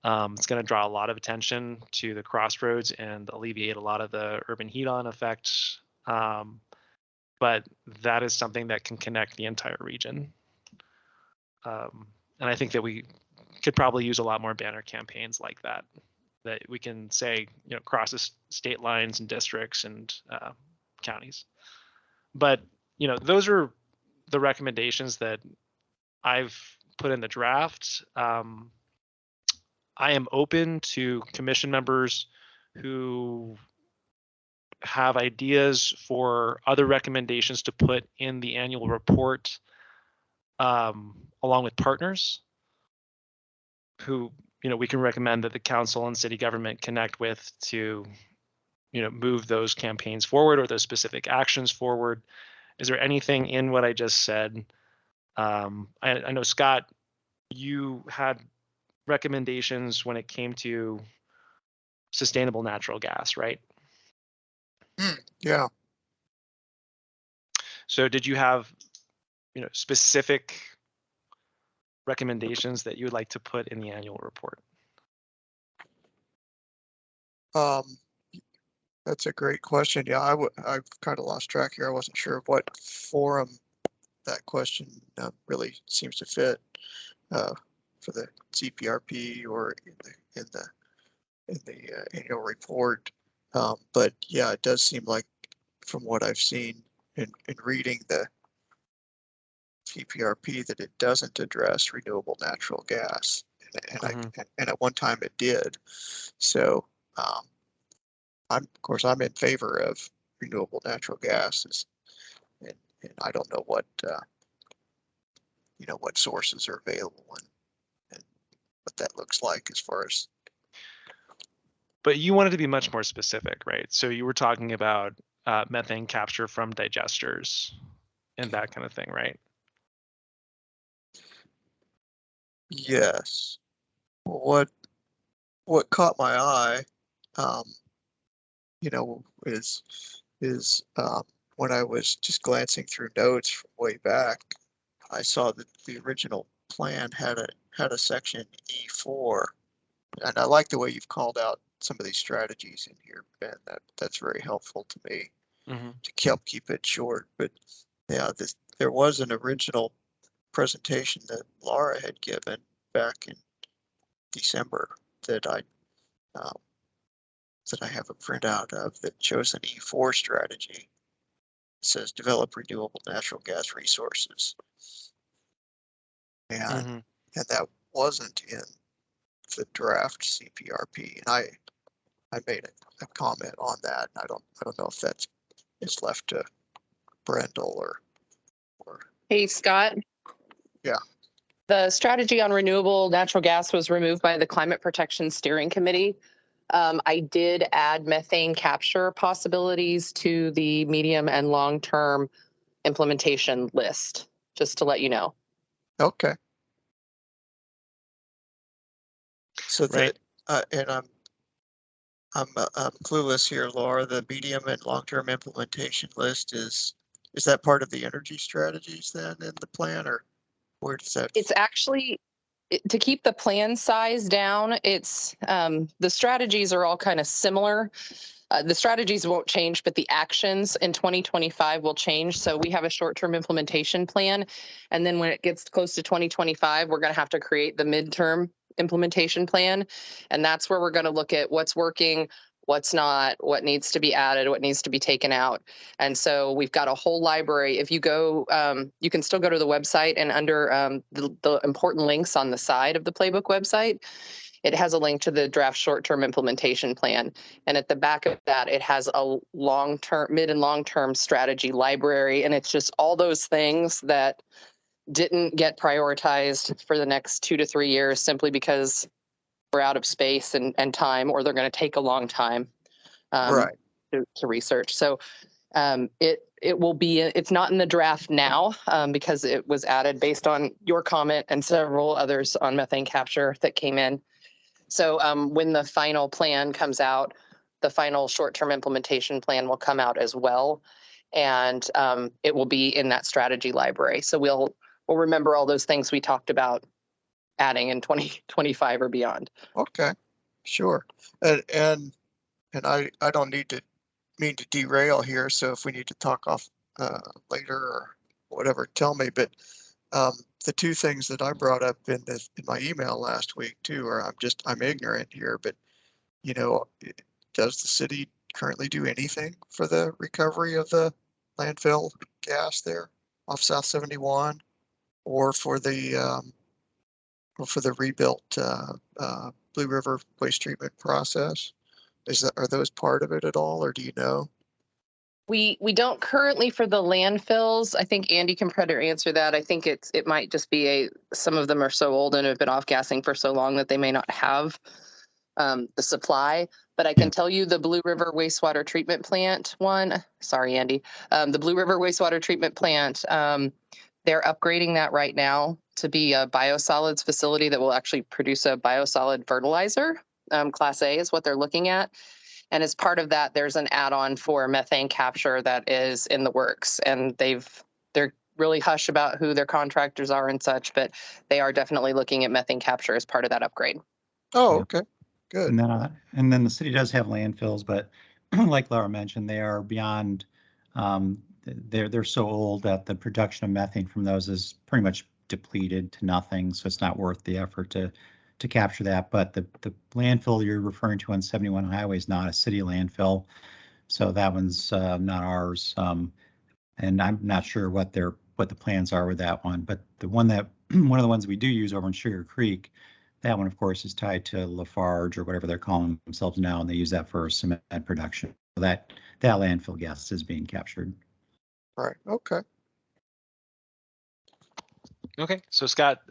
It's going to draw a lot of attention to the crossroads and alleviate a lot of the urban heat-on effects. But that is something that can connect the entire region. And I think that we could probably use a lot more banner campaigns like that we can say, crosses state lines and districts and counties. But, those are the recommendations that I've put in the draft. I am open to commission members who have ideas for other recommendations to put in the annual report, along with partners who, we can recommend that the council and city government connect with to, move those campaigns forward or those specific actions forward. Is there anything in what I just said? I know, Scott, you had recommendations when it came to sustainable natural gas, right? Yeah. So did you have, specific recommendations that you would like to put in the annual report? That's a great question. Yeah, I've kind of lost track here. I wasn't sure what forum that question really seems to fit for the CPRP or in the annual report. But yeah, it does seem like, from what I've seen in reading the CPRP, that it doesn't address renewable natural gas, and at one time it did. So I'm in favor of renewable natural gases, and I don't know what what sources are available and what that looks like as far as. But you wanted to be much more specific, right? So you were talking about methane capture from digesters and that kind of thing, right? Yes. What caught my eye, is when I was just glancing through notes from way back, I saw that the original plan had a section E4, and I like the way you've called out some of these strategies in here, Ben. That's very helpful to me to help keep it short. But yeah, there was an original presentation that Laura had given back in December that I have a printout of that shows an E4 strategy. It says develop renewable natural gas resources. And that wasn't in the draft CPRP. And I made a comment on that. I don't know if it's left to Brendel or. Hey, Scott. Yeah. the strategy on renewable natural gas was removed by the Climate Protection Steering Committee. I did add methane capture possibilities to the medium and long-term implementation list, just to let you know. Okay. So Right. and I'm clueless here, Laura. The medium and long-term implementation list is that part of the energy strategies then in the plan, or where does that? It's actually to keep the plan size down. It's the strategies are all kind of similar. The strategies won't change, but the actions in 2025 will change. So we have a short-term implementation plan. And then when it gets close to 2025, we're going to have to create the midterm implementation plan. And that's where we're going to look at what's working, what's not, what needs to be added, what needs to be taken out. And so we've got a whole library. If you go, you can still go to the website, and under the important links on the side of the playbook website, it has a link to the draft short-term implementation plan. And at the back of that, it has a long-term, mid and long-term strategy library. And it's just all those things that didn't get prioritized for the next 2 to 3 years simply because we're out of space and time, or they're going to take a long time Right. to research. So it will be, it's not in the draft now because it was added based on your comment and several others on methane capture that came in. So when the final plan comes out, the final short-term implementation plan will come out as well. And it will be in that strategy library. So we'll remember all those things we talked about adding in 2025 or beyond. Okay, sure. And I don't mean to derail here. So if we need to talk off later or whatever, tell me. But the two things that I brought up in my email last week too, or I'm ignorant here, but you know, does the city currently do anything for the recovery of the landfill gas there off South 71, or for the rebuilt Blue River waste treatment process? Are those part of it at all, or do you know? We don't currently for the landfills. I think Andy can better answer that. I think it might just be some of them are so old and have been off gassing for so long that they may not have the supply. But I can tell you the Blue River wastewater treatment plant one. Sorry, Andy. The Blue River wastewater treatment plant. They're upgrading that right now to be a biosolids facility that will actually produce a biosolid fertilizer. Class A is what they're looking at. And as part of that, there's an add-on for methane capture that is in the works. And they're really hush about who their contractors are and such, but they are definitely looking at methane capture as part of that upgrade. Oh, Yeah. okay, good. And then the city does have landfills, but like Laura mentioned, they are beyond. They're so old that the production of methane from those is pretty much depleted to nothing. So it's not worth the effort to capture that. But the landfill you're referring to on 71 Highway is not a city landfill, so that one's not ours. And I'm not sure what the plans are with that one. But the one of the ones we do use over in Sugar Creek, that one of course is tied to Lafarge or whatever they're calling themselves now, and they use that for cement production. So that landfill gas is being captured. Right. Okay. Okay. So Scott,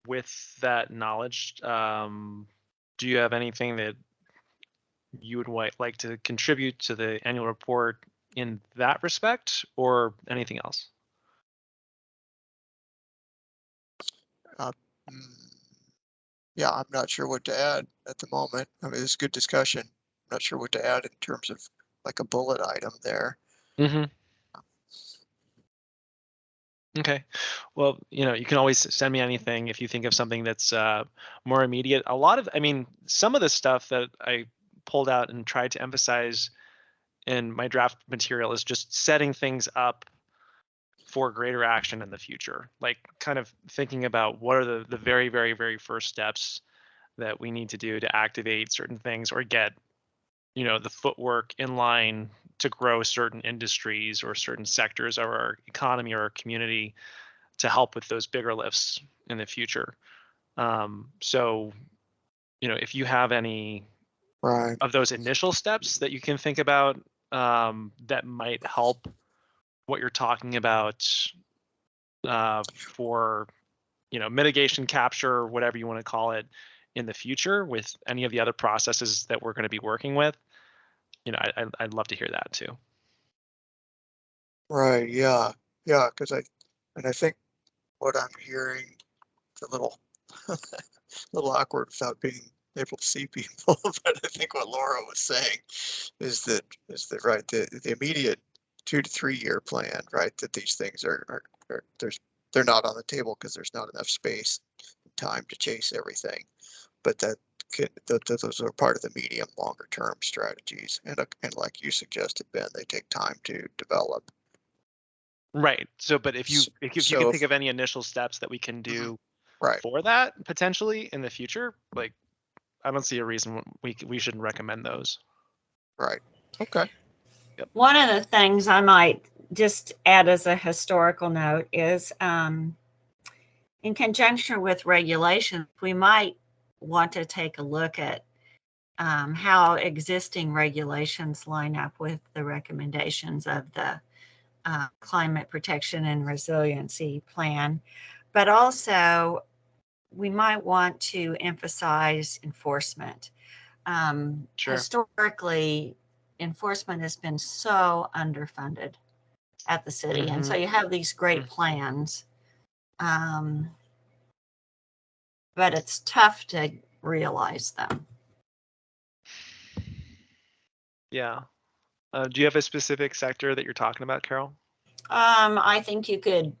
with that knowledge, do you have anything that you would like to contribute to the annual report in that respect, or anything else? Yeah, I'm not sure what to add at the moment. I mean, it's good discussion. I'm not sure what to add in terms of like a bullet item there. Mm-hmm. Okay. Well, you can always send me anything if you think of something that's more immediate. Some of the stuff that I pulled out and tried to emphasize in my draft material is just setting things up for greater action in the future. Like kind of thinking about what are the very, very, very first steps that we need to do to activate certain things or get, the footwork in line to grow certain industries or certain sectors of our economy or our community to help with those bigger lifts in the future. So, if you have any Right. of those initial steps that you can think about that might help what you're talking about for, mitigation, capture, whatever you want to call it, in the future with any of the other processes that we're going to be working with, I'd love to hear that too. Right, yeah, because I think what I'm hearing, it's a little, little awkward without being able to see people, but I think what Laura was saying is that right, the immediate 2 to 3 year plan, right, that these things are they're not on the table because there's not enough space and time to chase everything, but that those are part of the medium longer term strategies, and like you suggested, Ben, they take time to develop. Right. So, but if you S- can so think of any initial steps that we can do right, for that potentially in the future, like I don't see a reason we shouldn't recommend those. right, okay, One of the things I might just add as a historical note is in conjunction with regulations, we might want to take a look at how existing regulations line up with the recommendations of the Climate Protection and Resiliency Plan, but also we might want to emphasize enforcement. Sure. Historically, enforcement has been so underfunded at the city. And so you have these great plans, but it's tough to realize them. Yeah. Do you have a specific sector that you're talking about, Carol? I think you could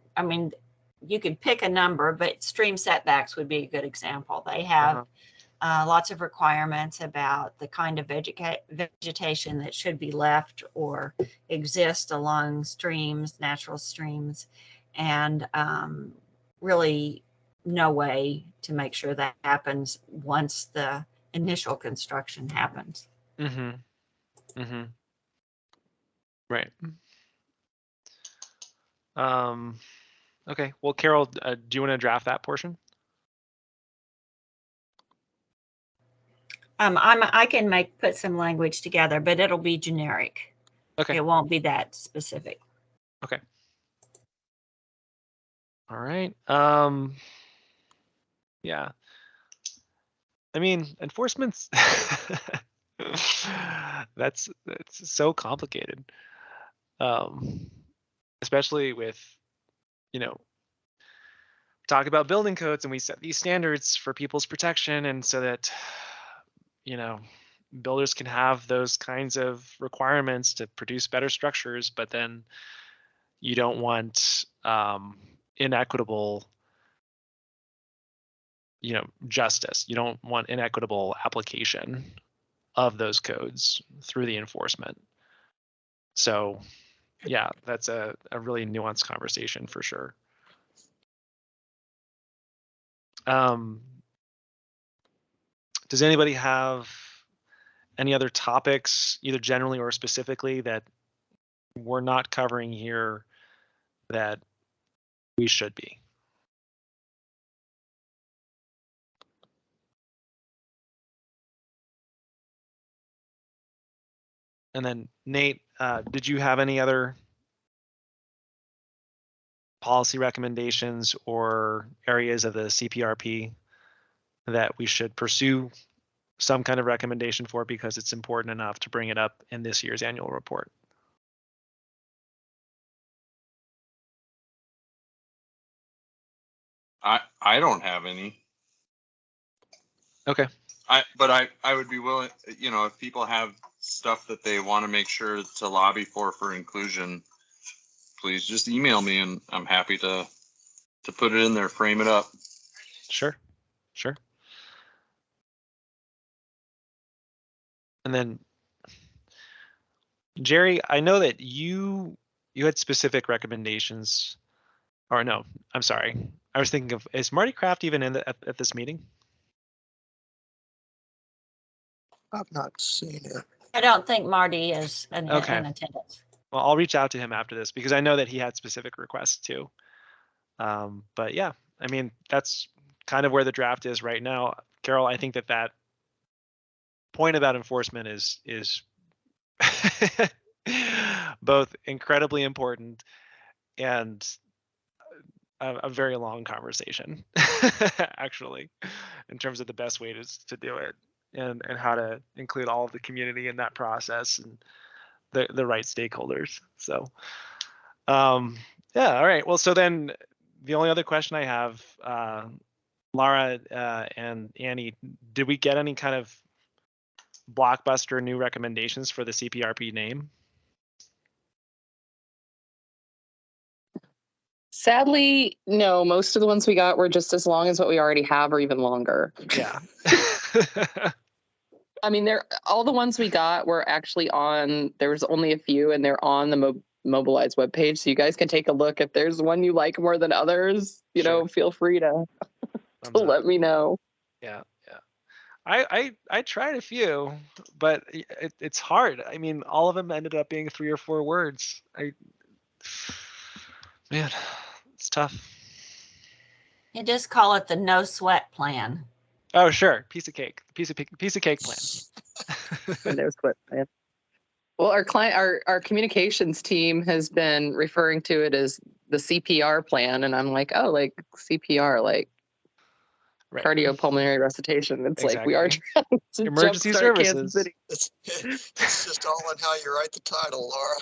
pick a number, but stream setbacks would be a good example. They have lots of requirements about the kind of vegetation that should be left or exist along streams, natural streams, and really no way to make sure that happens once the initial construction happens. Mm-hmm. Mm-hmm. Right. Okay. Well, Carol, do you want to draft that portion? I can put some language together, but it'll be generic. Okay. It won't be that specific. Okay. All right. Yeah. I mean, enforcement's that's so complicated. Especially with, talk about building codes and we set these standards for people's protection, and so that, builders can have those kinds of requirements to produce better structures, but then you don't want inequitable, justice. You don't want inequitable application of those codes through the enforcement. So yeah, that's a really nuanced conversation for sure. Does anybody have any other topics, either generally or specifically, that we're not covering here that we should be? And then Nate, did you have any other policy recommendations or areas of the CPRP that we should pursue some kind of recommendation for because it's important enough to bring it up in this year's annual report? I don't have any. Okay. But I would be willing, if people have stuff that they want to make sure to lobby for inclusion, please just email me and I'm happy to put it in there, frame it up. Sure. And then Jerry, I know that you had specific recommendations, or no, I'm sorry. I was thinking of, is Marty Kraft even in at this meeting? I've not seen it. I don't think Marty is in attendance. Well, I'll reach out to him after this because I know that he had specific requests too. But yeah, I mean, that's kind of where the draft is right now. Carol, I think that point about enforcement is both incredibly important and a very long conversation, actually, in terms of the best way to do it, and how to include all of the community in that process and the right stakeholders. So, yeah, all right. Well, so then the only other question I have, Lara and Annie, did we get any kind of blockbuster new recommendations for the CPRP name? Sadly, no, most of the ones we got were just as long as what we already have or even longer. Yeah. I mean, all the ones we got were actually on, there was only a few, and they're on the Mobilize webpage. So you guys can take a look. If there's one you like more than others, you Sure. know, feel free to let me know. Yeah, yeah. I tried a few, but it's hard. I mean, all of them ended up being 3 or 4 words. Man, it's tough. You just call it the no sweat plan. Oh, sure. Piece of cake plan. And there's what. Well, our communications team has been referring to it as the CPR plan, and I'm like, oh, like CPR, like Right. cardiopulmonary resuscitation. It's like we are Exactly. trying to Emergency jumpstart Kansas services. City. It's just all in how you write the title, Laura.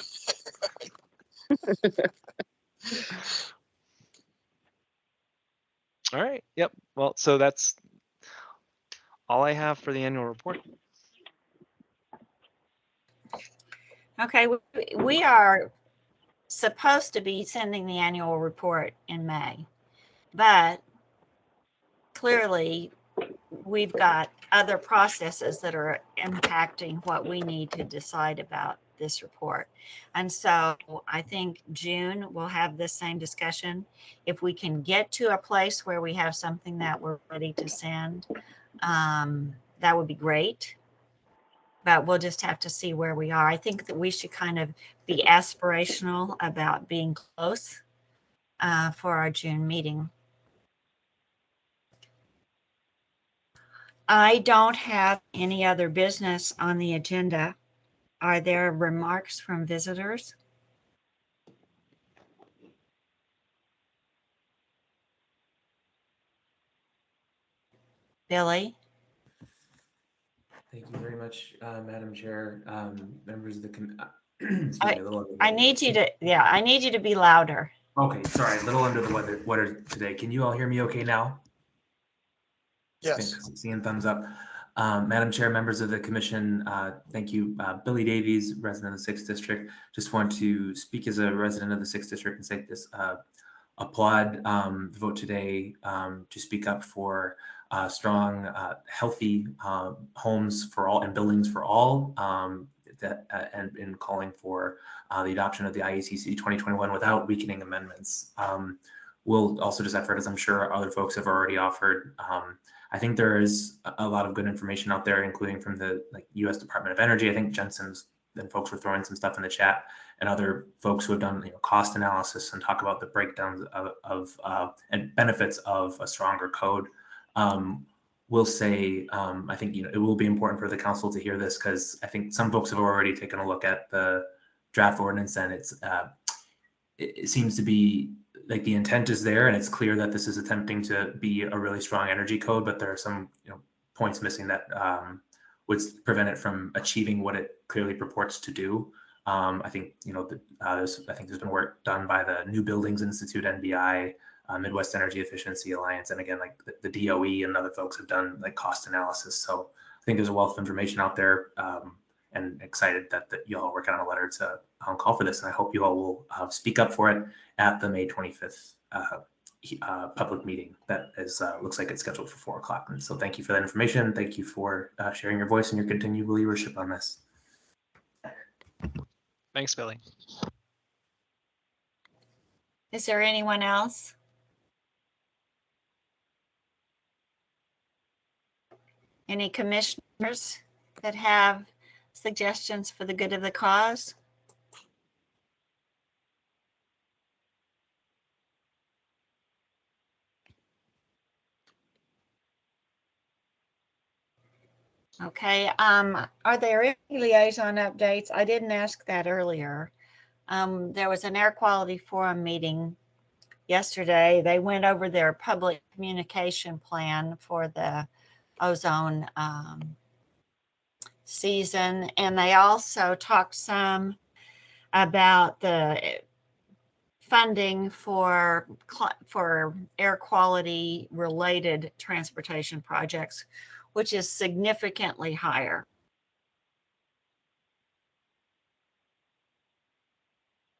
All right. Yep. Well, so that's all I have for the annual report. Okay, we are supposed to be sending the annual report in May, but clearly we've got other processes that are impacting what we need to decide about this report. And so I think June we'll have this same discussion. If we can get to a place where we have something that we're ready to send, that would be great. But we'll just have to see where we are. I think that we should kind of be aspirational about being close for our June meeting. I don't have any other business on the agenda. Are there remarks from visitors? Billy? Thank you very much, Madam Chair, members of the excuse me, a little under the I need you to, I need you to be louder. Okay, sorry, a little under the weather today. Can you all hear me okay now? Yes. Seeing thumbs up. Madam Chair, members of the commission, thank you. Billy Davies, resident of the 6th District. Just want to speak as a resident of the 6th District and say this, applaud the vote today to speak up for strong, healthy homes for all and buildings for all, and in calling for the adoption of the Iecc 2021 without weakening amendments. We'll also just effort, as I'm sure other folks have already offered. I think there is a lot of good information out there, including from the U.S. Department of Energy. I think Jensen's and folks were throwing some stuff in the chat, and other folks who have done cost analysis and talk about the breakdowns of and benefits of a stronger code. Will say I think it will be important for the council to hear this, because I think some folks have already taken a look at the draft ordinance, and it seems to be like the intent is there, and it's clear that this is attempting to be a really strong energy code, but there are some points missing that would prevent it from achieving what it clearly purports to do. I think I think there's been work done by the New Buildings Institute, NBI, Midwest Energy Efficiency Alliance, and again, like the DOE and other folks have done cost analysis. So I think there's a wealth of information out there, and excited that you all are working on a letter to call for this. And I hope you all will speak up for it at the May 25th public meeting that is looks like it's scheduled for 4 o'clock. And so thank you for that information. Thank you for sharing your voice and your continued leadership on this. Thanks, Billy. Is there anyone else? Any commissioners that have suggestions for the good of the cause? Okay, are there any liaison updates? I didn't ask that earlier. There was an air quality forum meeting yesterday. They went over their public communication plan for the ozone season, and they also talked some about the funding for air quality related transportation projects, which is significantly higher.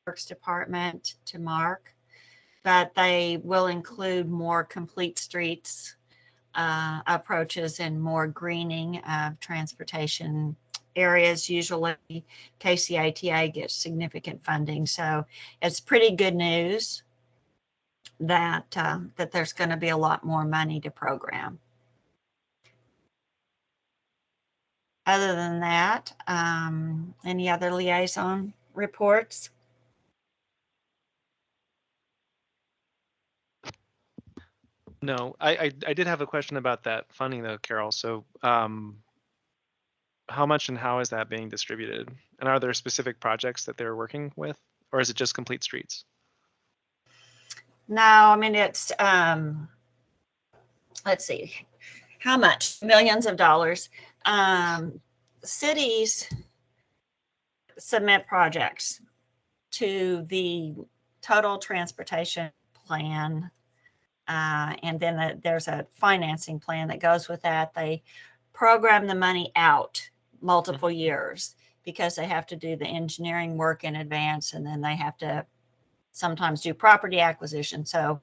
Works Department to mark, but they will include more complete streets approaches and more greening of transportation areas. Usually KCATA gets significant funding, so it's pretty good news that that there's going to be a lot more money to program. Other than that, any other liaison reports? No, I did have a question about that funding though, Carol. So how much and how is that being distributed? And are there specific projects that they're working with, or is it just complete streets? No, I mean, it's, let's see, how much? Millions of dollars. Cities submit projects to the total transportation plan. And then there's a financing plan that goes with that. They program the money out multiple years because they have to do the engineering work in advance, and then they have to sometimes do property acquisition. So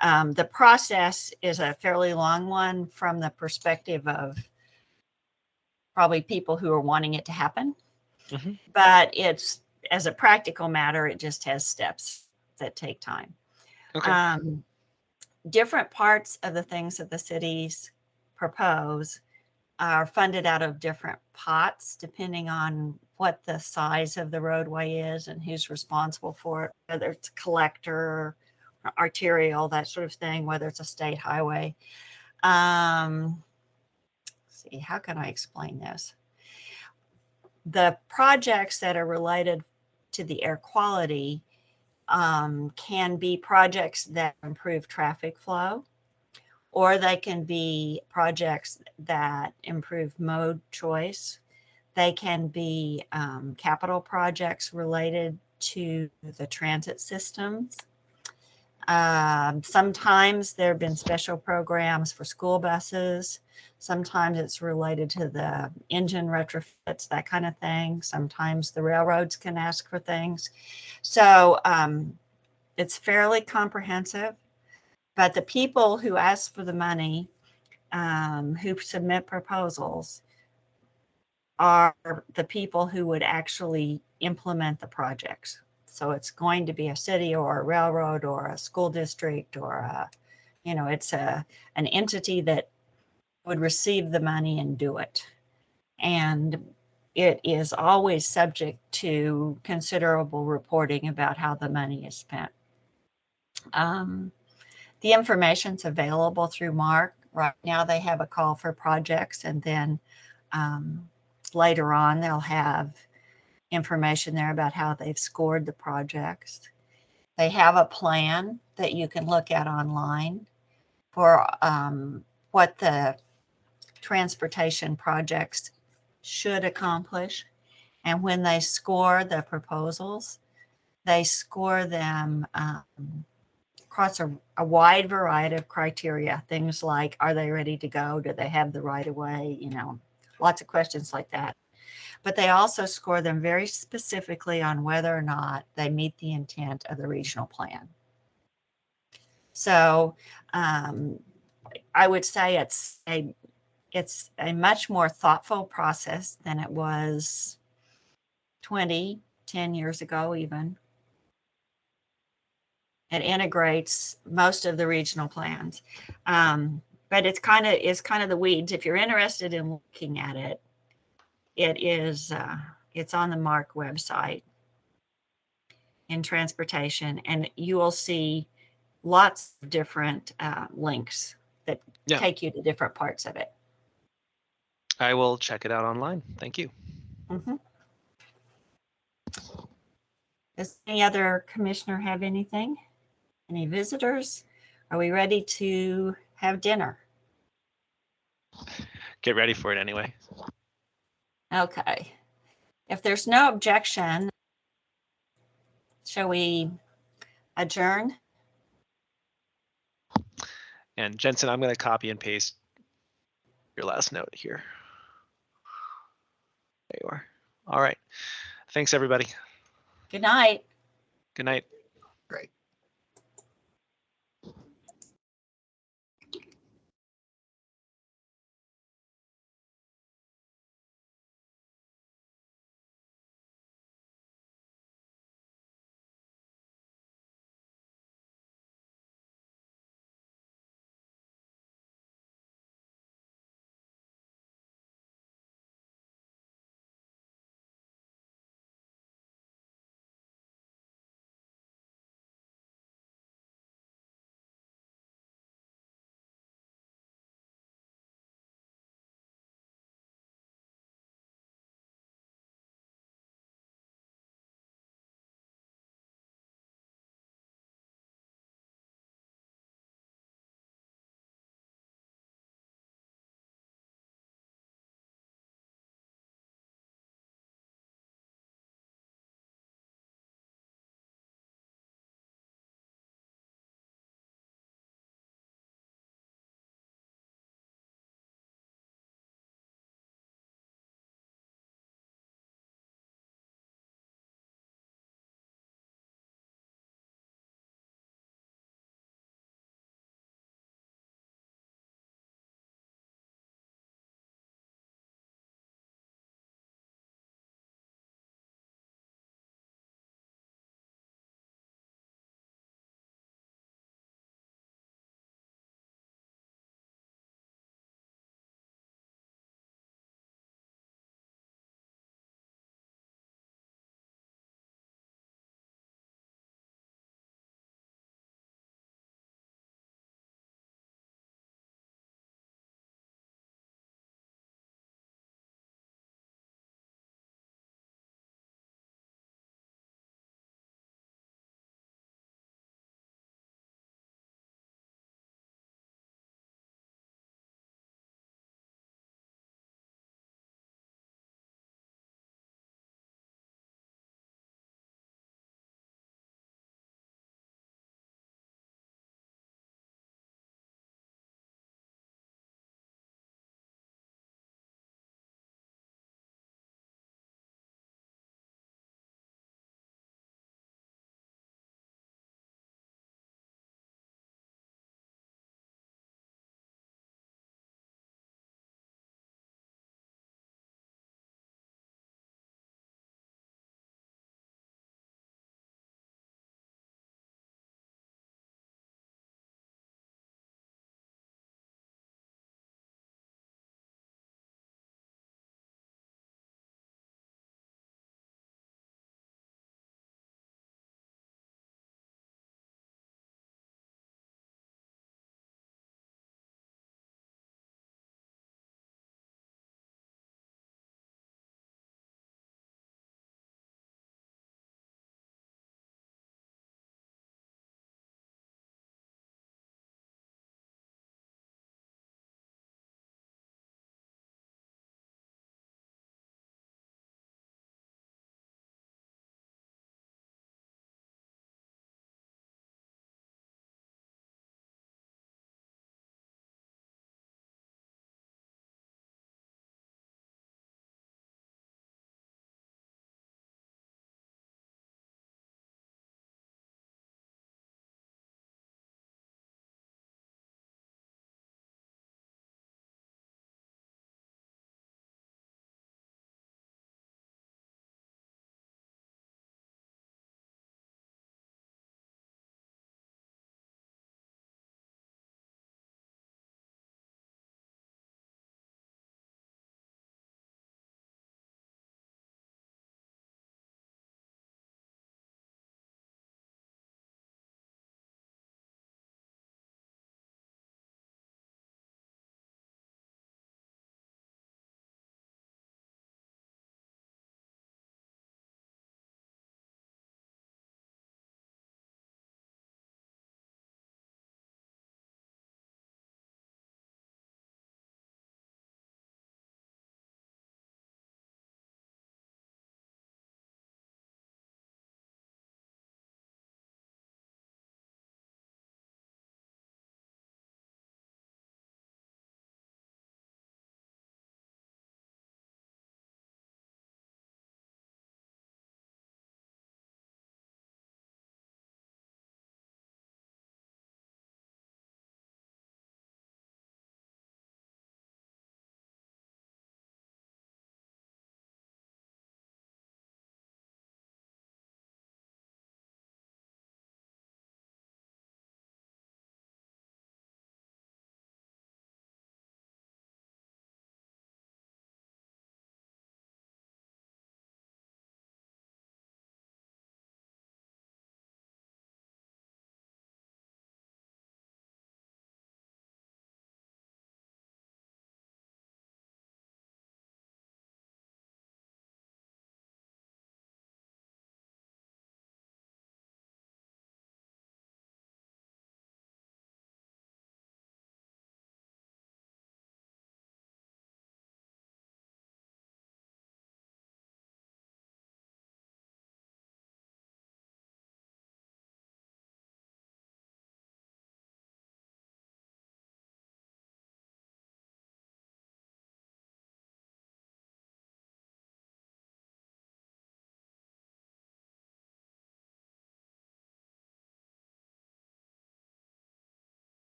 the process is a fairly long one from the perspective of probably people who are wanting it to happen. Mm-hmm. But it's, as a practical matter, it just has steps that take time. Okay. Different parts of the things that the cities propose are funded out of different pots, depending on what the size of the roadway is and who's responsible for it, whether it's a collector, or arterial, that sort of thing, whether it's a state highway. See, how can I explain this? The projects that are related to the air quality can be projects that improve traffic flow, or they can be projects that improve mode choice. They can be capital projects related to the transit systems. Sometimes there have been special programs for school buses. Sometimes it's related to the engine retrofits, that kind of thing. Sometimes the railroads can ask for things. So it's fairly comprehensive, but the people who ask for the money, who submit proposals, are the people who would actually implement the projects. So it's going to be a city or a railroad or a school district or a, you know, it's an entity that would receive the money and do it. And it is always subject to considerable reporting about how the money is spent. The information's available through MARC. Right now they have a call for projects, and then later on they'll have information there about how they've scored the projects. They have a plan that you can look at online for what the transportation projects should accomplish. And when they score the proposals, they score them across a wide variety of criteria. Things like, are they ready to go? Do they have the right of way? You know, lots of questions like that. But they also score them very specifically on whether or not they meet the intent of the regional plan. So I would say it's a much more thoughtful process than it was 10 years ago even. It integrates most of the regional plans, but it's kind of the weeds. If you're interested in looking at it, it's on the MARC website in transportation, and you will see lots of different links that take you to different parts of it. I will check it out online. Thank you. Mm-hmm. Does any other commissioner have anything? Any visitors? Are we ready to have dinner? Get ready for it anyway. Okay. If there's no objection, shall we adjourn? And Jensen, I'm going to copy and paste your last note here. There you are. All right. Thanks, everybody. Good night. Good night.